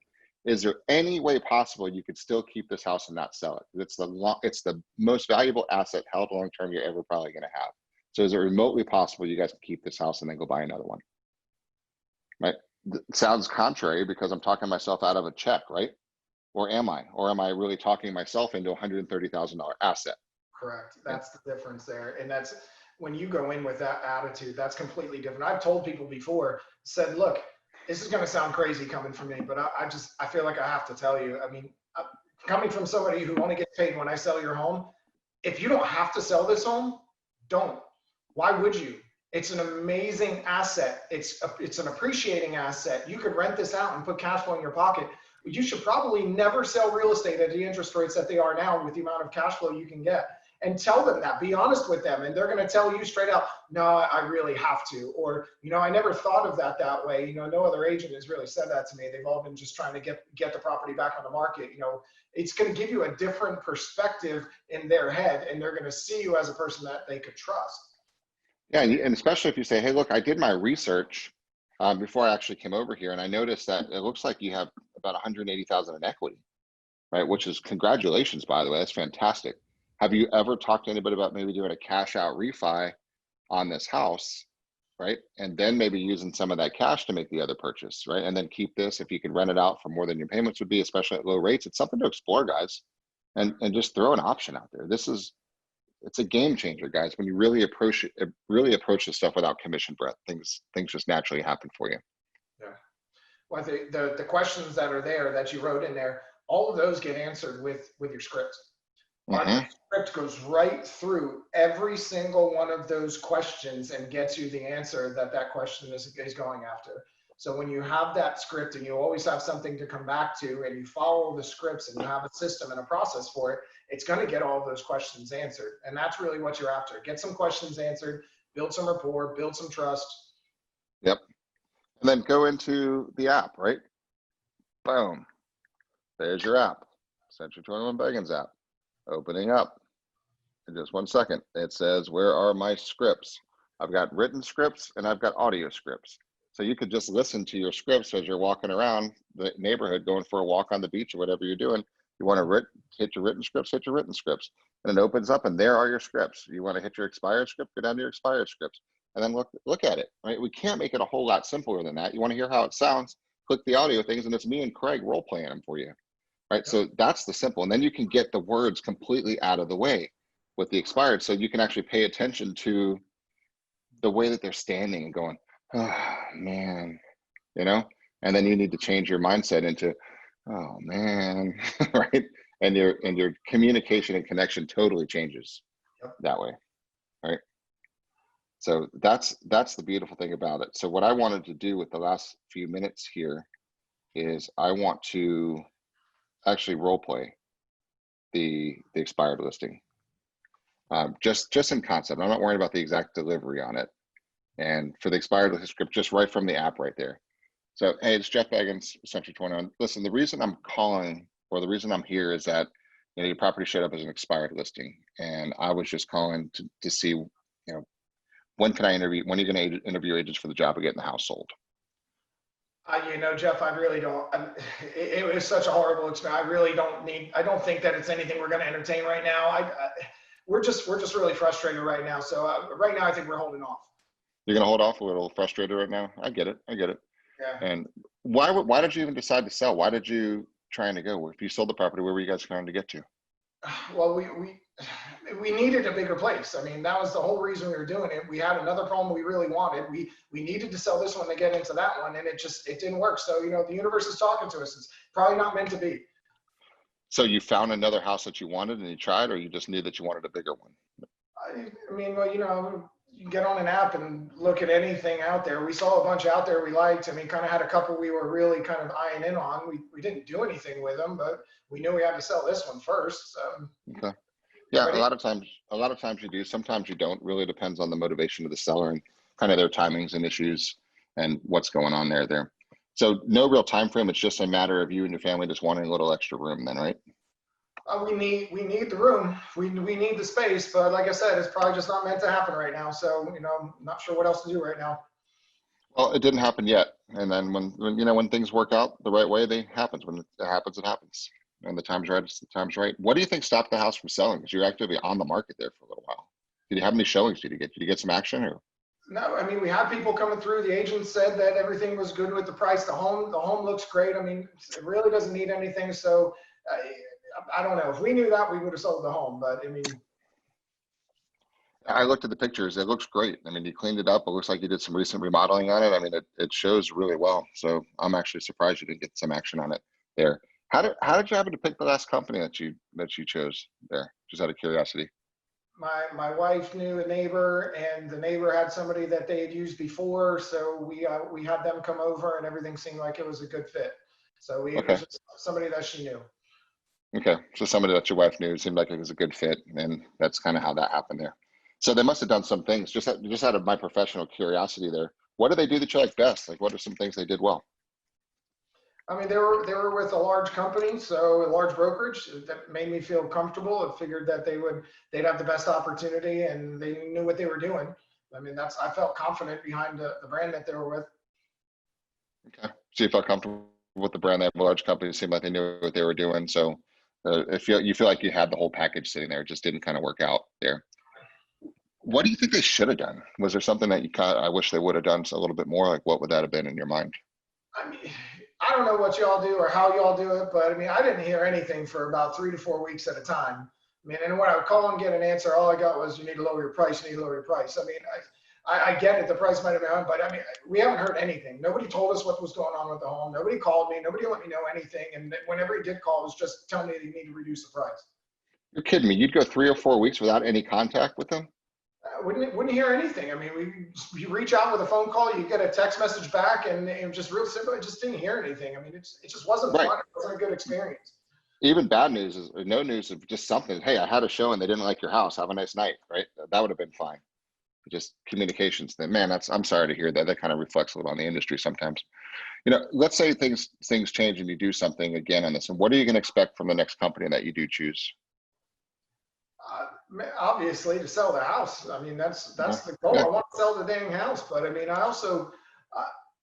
Is there any way possible you could still keep this house and not sell it? It's the most valuable asset held long-term you're ever probably going to have. So is it remotely possible you guys can keep this house and then go buy another one? Right? It sounds contrary, because I'm talking myself out of a check, right? Or am I really talking myself into a $130,000 asset? Correct. That's the difference there. And that's when you go in with that attitude, that's completely different. I've told people before, said, look, this is going to sound crazy coming from me, but I feel like I have to tell you, I mean, coming from somebody who only gets paid when I sell your home, if you don't have to sell this home, don't. Why would you? It's an amazing asset. It's an appreciating asset. You could rent this out and put cash flow in your pocket. You should probably never sell real estate at the interest rates that they are now with the amount of cash flow you can get. And tell them that, be honest with them. And they're going to tell you straight out, no, I really have to. Or, I never thought of that way. No other agent has really said that to me. They've all been just trying to get the property back on the market. It's going to give you a different perspective in their head, and they're going to see you as a person that they could trust. Yeah, and especially if you say, hey, look, I did my research before I actually came over here, and I noticed that it looks like you have about $180,000 in equity, right? Which is, congratulations, by the way, that's fantastic. Have you ever talked to anybody about maybe doing a cash out refi on this house, right? And then maybe using some of that cash to make the other purchase, right? And then keep this, if you can rent it out for more than your payments would be, especially at low rates. It's something to explore, guys, and just throw an option out there. It's a game changer, guys. When you really approach this stuff without commission breath, things just naturally happen for you. Yeah. Well, the questions that are there that you wrote in there, all of those get answered with your script. Our script goes right through every single one of those questions and gets you the answer that question is going after. So when you have that script and you always have something to come back to and you follow the scripts and you have a system and a process for it, it's going to get all of those questions answered. And that's really what you're after. Get some questions answered, build some rapport, build some trust. Yep. And then go into the app, right? Boom. There's your app. C21 Beggins app. Opening up. In just 1 second. It says, where are my scripts? I've got written scripts and I've got audio scripts. So you could just listen to your scripts as you're walking around the neighborhood, going for a walk on the beach or whatever you're doing. You want to hit your written scripts, hit your written scripts. And it opens up and there are your scripts. You want to hit your expired script, go down to your expired scripts. And then look at it, right? We can't make it a whole lot simpler than that. You want to hear how it sounds, click the audio things, and it's me and Craig role playing them for you, right? So that's the simple. And then you can get the words completely out of the way with the expired. So you can actually pay attention to the way that they're standing and going, oh man, you know, and then you need to change your mindset into, oh man, right? And your communication and connection totally changes that way, right? So that's the beautiful thing about it. So what I wanted to do with the last few minutes here is I want to actually role play the expired listing. Just in concept. I'm not worried about the exact delivery on it. And for the expired listing script, just right from the app right there. So, hey, it's Jeff Beggins, Century 21. Listen, the reason I'm calling, or the reason I'm here, is that your property showed up as an expired listing, and I was just calling to see, when can I interview? When are you going to interview agents for the job of getting the house sold? Jeff, I really don't. It was such a horrible experience. I don't think that it's anything we're going to entertain right now. We're just really frustrated right now. So right now, I think we're holding off. You're going to hold off, a little frustrated right now? I get it. Yeah. And why did you even decide to sell? Why did you trying to go? If you sold the property, where were you guys trying to get to? Well, we needed a bigger place. I mean, that was the whole reason we were doing it. We had another problem we really wanted. We needed to sell this one to get into that one, and it didn't work. So, the universe is talking to us. It's probably not meant to be. So you found another house that you wanted and you tried, or you just knew that you wanted a bigger one? I mean, well, you get on an app and look at anything out there. We saw a bunch out there we liked, and we kind of had a couple we were really kind of eyeing in on. We didn't do anything with them, but we knew we had to sell this one first. So. Okay. Yeah, a lot of times you do. Sometimes you don't. Really depends on the motivation of the seller and kind of their timings and issues and what's going on there. So no real time frame. It's just a matter of you and your family just wanting a little extra room, then, right? We need the room. We need the space, but like I said, it's probably just not meant to happen right now. So not sure what else to do right now. Well, it didn't happen yet, and then when things work out the right way, they happens. When it happens, it happens. And the time's right, it's the time's right. What do you think stopped the house from selling? Because you're actively on the market there for a little while. Did you have any showings? Did you get some action? Or? No, I mean, we had people coming through. The agent said that everything was good with the price. The home looks great. I mean, it really doesn't need anything. So I don't know. If we knew that, we would have sold the home. But I mean, I looked at the pictures. It looks great. I mean, you cleaned it up. It looks like you did some recent remodeling on it. I mean, it shows really well. So I'm actually surprised you didn't get some action on it there. How did you happen to pick the last company that you chose there? Just out of curiosity. My wife knew a neighbor, and the neighbor had somebody that they had used before. So we had them come over, and everything seemed like it was a good fit. So it was just somebody that she knew. Okay, so somebody that your wife knew seemed like it was a good fit, and that's kind of how that happened there. So they must have done some things. Just out of my professional curiosity there, what do they do that you like best? Like, what are some things they did well? I mean, they were with a large company, so a large brokerage that made me feel comfortable. I figured that they'd have the best opportunity, and they knew what they were doing. I mean, I felt confident behind the brand that they were with. Okay, so you felt comfortable with the brand. They have a large company. It seemed like they knew what they were doing. So If you feel like you had the whole package sitting there, it just didn't kind of work out there. What do you think they should have done? Was there something that I wish they would have done a little bit more? Like, what would that have been in your mind? I mean, I don't know what y'all do or how y'all do it, but I mean, I didn't hear anything for about 3 to 4 weeks at a time. I mean, and when I would call and get an answer, all I got was, you need to lower your price, you need to lower your price. I mean, I get it, the price might have been on, but I mean, we haven't heard anything. Nobody told us what was going on with the home. Nobody called me. Nobody let me know anything. And whenever he did call, it was just tell me that you need to reduce the price. You're kidding me. You'd go 3 or 4 weeks without any contact with them? Wouldn't hear anything. I mean, you reach out with a phone call, you get a text message back, and it was just real simple. I just didn't hear anything. I mean, it just wasn't Right. fun. It wasn't a good experience. Even bad news is no news of just something. Hey, I had a show and they didn't like your house. Have a nice night, right? That would have been fine. Just communications thing. Man, I'm sorry to hear that. That kind of reflects a little on the industry sometimes. You know, let's say things change and you do something again on this. And what are you going to expect from the next company that you do choose? Obviously, to sell the house. I mean, that's the goal. Yeah. I want to sell the dang house, but I mean, I also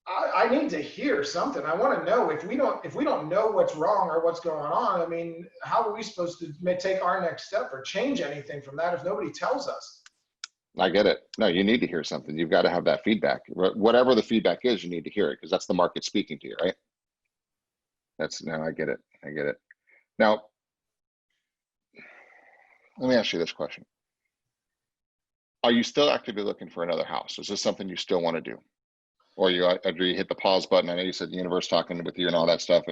I need to hear something. I want to know if we don't know what's wrong or what's going on. I mean, how are we supposed to take our next step or change anything from that if nobody tells us? I get it. No, you need to hear something. You've got to have that feedback. Whatever the feedback is, you need to hear it because that's the market speaking to you, right? No, I get it. I get it. Now, let me ask you this question. Are you still actively looking for another house? Is this something you still want to do? Or you hit the pause button? I know you said the universe talking with you and all that stuff.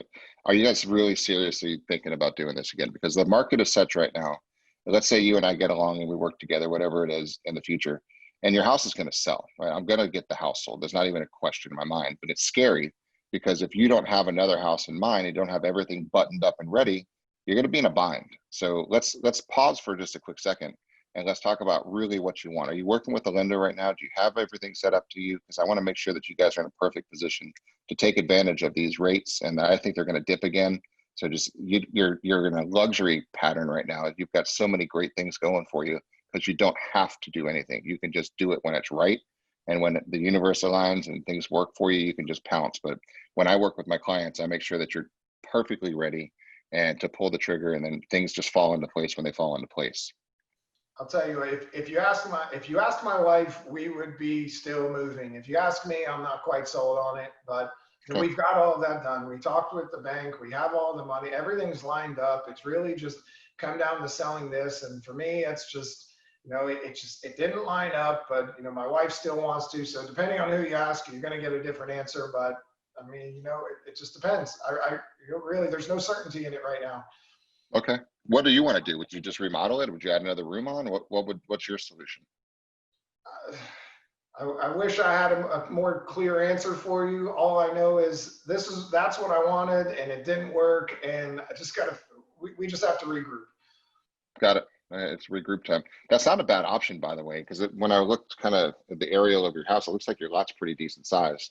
Are you guys really seriously thinking about doing this again? Because the market is such right now. Let's say you and I get along and we work together, whatever it is in the future, and your house is going to sell, right? I'm going to get the house sold. There's not even a question in my mind, but it's scary because if you don't have another house in mind, you don't have everything buttoned up and ready, you're going to be in a bind. So let's pause for just a quick second and let's talk about really what you want. Are you working with a lender right now? Do you have everything set up to you? Because I want to make sure that you guys are in a perfect position to take advantage of these rates. And I think they're going to dip again. So just you're in a luxury pattern right now. You've got so many great things going for you because you don't have to do anything. You can just do it when it's right. And when the universe aligns and things work for you, you can just pounce. But when I work with my clients, I make sure that you're perfectly ready and to pull the trigger, and then things just fall into place when they fall into place. I'll tell you, if you ask my wife, we would be still moving. If you ask me, I'm not quite sold on it, but Okay. we've got all of that done. We talked with the bank. We have all the money. Everything's lined up. It's really just come down to selling this. And for me, it's just, you know, it didn't line up, but you know, my wife still wants to. So depending on who you ask, you're going to get a different answer. But I mean, you know, it just depends. Really, there's no certainty in it right now. Okay. What do you want to do? Would you just remodel it? Would you add another room on? What's your solution? I wish I had a more clear answer for you. All I know is that's what I wanted, and it didn't work, and I just we just have to regroup. Got it. It's regroup time. That's not a bad option, by the way, because when I looked kind of at the aerial of your house, it looks like your lot's pretty decent size.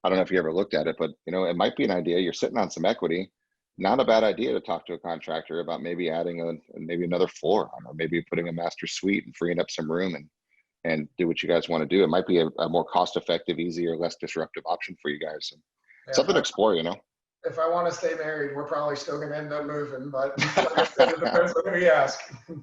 I don't know if you ever looked at it, but you know, it might be an idea. You're sitting on some equity. Not a bad idea to talk to a contractor about maybe adding maybe another floor on, or maybe putting a master suite and freeing up some room and do what you guys want to do. It might be a more cost-effective, easier, less disruptive option for you guys. And something to explore, you know. If I want to stay married, we're probably still going to end up moving, but like I said, it depends on who you ask.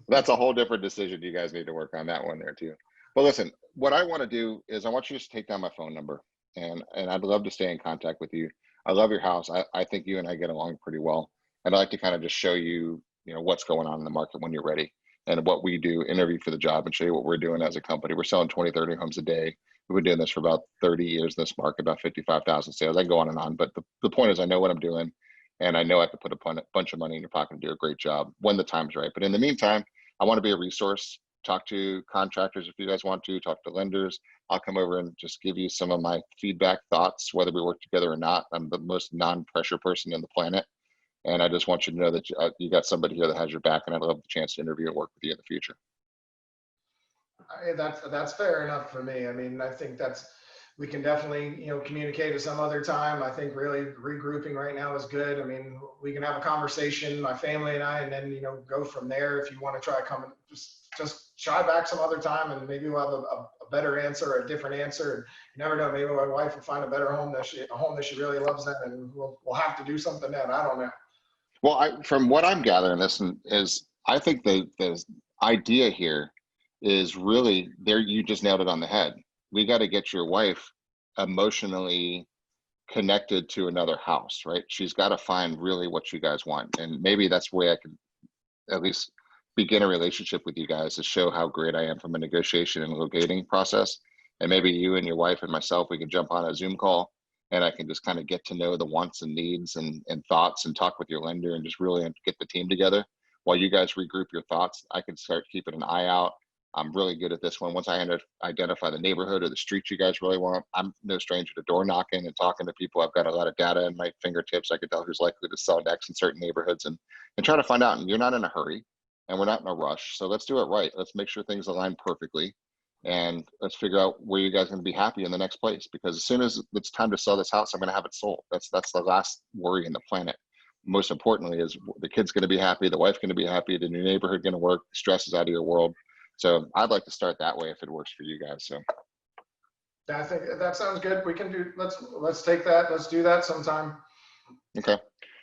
That's a whole different decision. You guys need to work on that one there too. But listen, what I want to do is I want you to just take down my phone number, and I'd love to stay in contact with you. I love your house. I think you and I get along pretty well. And I'd like to kind of just show you, you know, what's going on in the market when you're ready and what we do, interview for the job, and show you what we're doing as a company. We're selling 20, 30 homes a day. We've been doing this for about 30 years in this market, about 55,000 sales. I can go on and on, but the point is I know what I'm doing, and I know I can put a bunch of money in your pocket and do a great job when the time's right. But in the meantime, I want to be a resource. Talk to contractors if you guys want to, talk to lenders. I'll come over and just give you some of my feedback, thoughts, whether we work together or not. I'm the most non-pressure person on the planet. And I just want you to know that you got somebody here that has your back, and I'd love the chance to interview and work with you in the future. That's fair enough for me. I mean, I think we can definitely, you know, communicate at some other time. I think really regrouping right now is good. I mean, we can have a conversation, my family and I, and then, you know, go from there. If you want to try coming, just try back some other time, and maybe we'll have a better answer, or a different answer. And you never know, maybe my wife will find a better home a home that she really loves, that, and we'll have to do something then. I don't know. Well, from what I'm gathering, this is, I think the idea here is really there. You just nailed it on the head. We got to get your wife emotionally connected to another house, right? She's got to find really what you guys want. And maybe that's the way I could at least begin a relationship with you guys, to show how great I am from a negotiation and negotiating process. And maybe you and your wife and myself, we could jump on a Zoom call and I can just kind of get to know the wants and needs and thoughts, and talk with your lender and just really get the team together. While you guys regroup your thoughts, I can start keeping an eye out. I'm really good at this one. Once I identify the neighborhood or the street you guys really want, I'm no stranger to door knocking and talking to people. I've got a lot of data in my fingertips. I can tell who's likely to sell next in certain neighborhoods, and try to find out. And you're not in a hurry and we're not in a rush. So let's do it right. Let's make sure things align perfectly. And let's figure out where you guys are going to be happy in the next place. Because as soon as it's time to sell this house, I'm going to have it sold. That's the last worry in the planet. Most importantly is the kid's going to be happy, the wife's going to be happy, the new neighborhood going to work, stress is out of your world. So I'd like to start that way if it works for you guys. So I think that sounds good. We can do, let's take that. Let's do that sometime. Okay.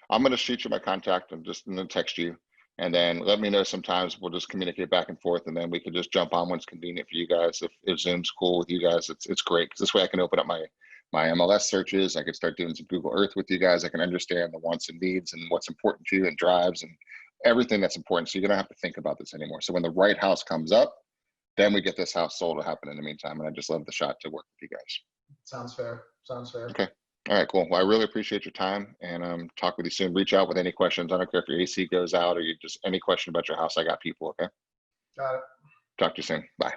I'm going to shoot you my contact. I'm just going to text you, and then let me know. Sometimes we'll just communicate back and forth, and then we can just jump on when it's convenient for you guys. If Zoom's cool with you guys, it's great, because this way I can open up my MLS searches. I can start doing some Google Earth with you guys. I can understand the wants and needs and what's important to you, and drives and everything that's important. So you're going to have to think about this anymore. So when the right house comes up, then we get this house sold to happen in the meantime. And I just love the shot to work with you guys. Sounds fair. Sounds fair. Okay. All right, cool. Well, I really appreciate your time, and talk with you soon. Reach out with any questions. I don't care if your AC goes out or you just any question about your house. I got people. Okay. Got it. Talk to you soon. Bye.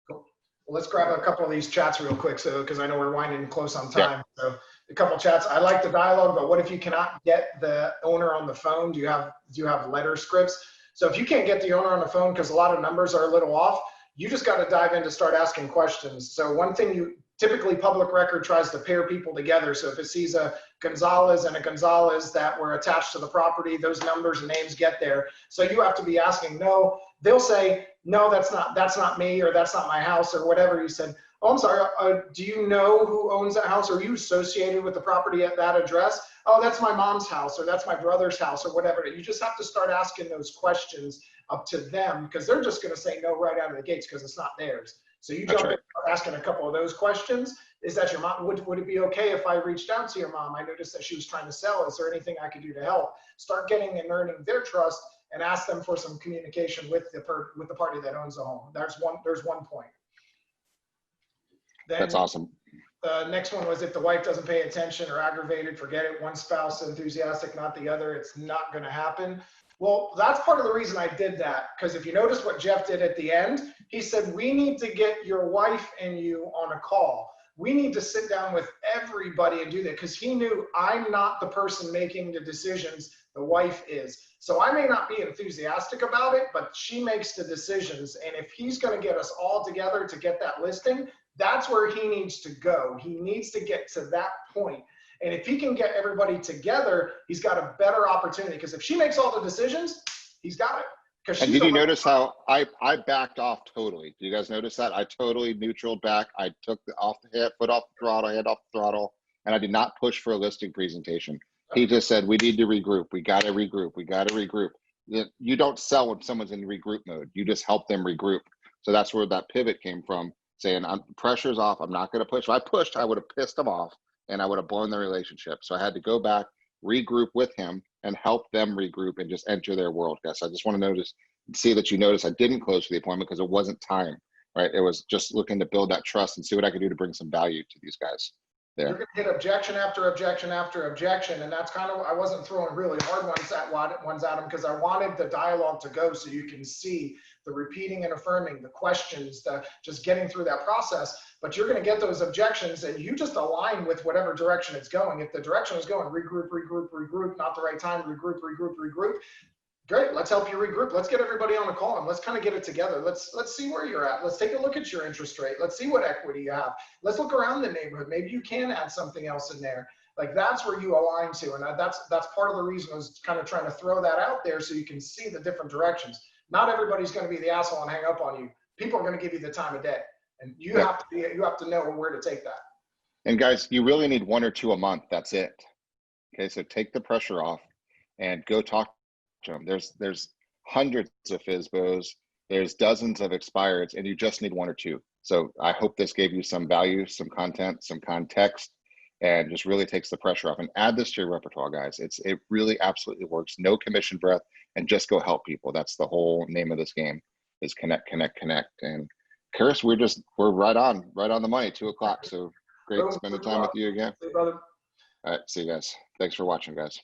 Cool. Well, let's grab a couple of these chats real quick. So, because I know we're winding close on time. Yeah. So a couple chats. I like the dialogue, but what if you cannot get the owner on the phone? Do you have letter scripts? So if you can't get the owner on the phone, because a lot of numbers are a little off, you just got to dive in to start asking questions. So one thing typically public record tries to pair people together. So if it sees a Gonzalez and a Gonzalez that were attached to the property, those numbers and names get there. So you have to be asking, no, they'll say, no, that's not me, or that's not my house, or whatever. You said, oh, I'm sorry, do you know who owns that house? Are you associated with the property at that address? Oh, that's my mom's house, or that's my brother's house, or whatever. You just have to start asking those questions up to them, because they're just going to say no right out of the gates because it's not theirs. So you jump in and start asking a couple of those questions. Is that your mom? Would it be okay if I reached out to your mom? I noticed that she was trying to sell. Is there anything I could do to help? Start getting and earning their trust, and ask them for some communication with the party that owns the home. There's one point. Then, that's awesome. The next one was, if the wife doesn't pay attention or aggravated, forget it. One spouse enthusiastic, not the other. It's not going to happen. Well, that's part of the reason I did that, because if you notice what Jeff did at the end, he said, we need to get your wife and you on a call. We need to sit down with everybody and do that, because he knew I'm not the person making the decisions, the wife is. So I may not be enthusiastic about it, but she makes the decisions. And if he's going to get us all together to get that listing, that's where he needs to go. He needs to get to that point. And if he can get everybody together, he's got a better opportunity, because if she makes all the decisions, he's got it. And did you notice how I backed off totally? Do you guys notice that? I totally neutraled back. I took foot off the throttle, head off the throttle, and I did not push for a listing presentation. He just said, we need to regroup. We got to regroup. We got to regroup. You don't sell when someone's in regroup mode. You just help them regroup. So that's where that pivot came from, saying, pressure's off. I'm not going to push. If I pushed, I would have pissed them off and I would have blown the relationship. So I had to go back, regroup with him, and help them regroup and just enter their world. Guys, I just want to see that you notice I didn't close for the appointment because it wasn't time, right? It was just looking to build that trust and see what I could do to bring some value to these guys. There. You're going to hit objection after objection after objection, and that's kind of, I wasn't throwing really hard ones at them, because I wanted the dialogue to go so you can see the repeating and affirming, the questions, just getting through that process. But you're going to get those objections, and you just align with whatever direction it's going. If the direction is going regroup, regroup, regroup, not the right time, regroup, regroup, regroup. Great, let's help you regroup. Let's get everybody on a call and let's kind of get it together. Let's see where you're at. Let's take a look at your interest rate. Let's see what equity you have. Let's look around the neighborhood. Maybe you can add something else in there. Like, that's where you align to. And that's part of the reason I was kind of trying to throw that out there so you can see the different directions. Not everybody's going to be the asshole and hang up on you. People are going to give you the time of day. And you have to know where to take that. And guys, you really need 1 or 2 a month. That's it. Okay, so take the pressure off. and go talk to them. There's hundreds of FSBOs, there's dozens of expireds, and you just need one or two. So I hope this gave you some value, some content, some context, and just really takes the pressure off. And add this to your repertoire, guys. It really absolutely works. No commission breath, and just go help people. That's the whole name of this game, is connect, connect, connect. And Curtis, we're right on the money, 2 o'clock. So great spending time with you again. Hey, brother. All right, see you guys. Thanks for watching, guys.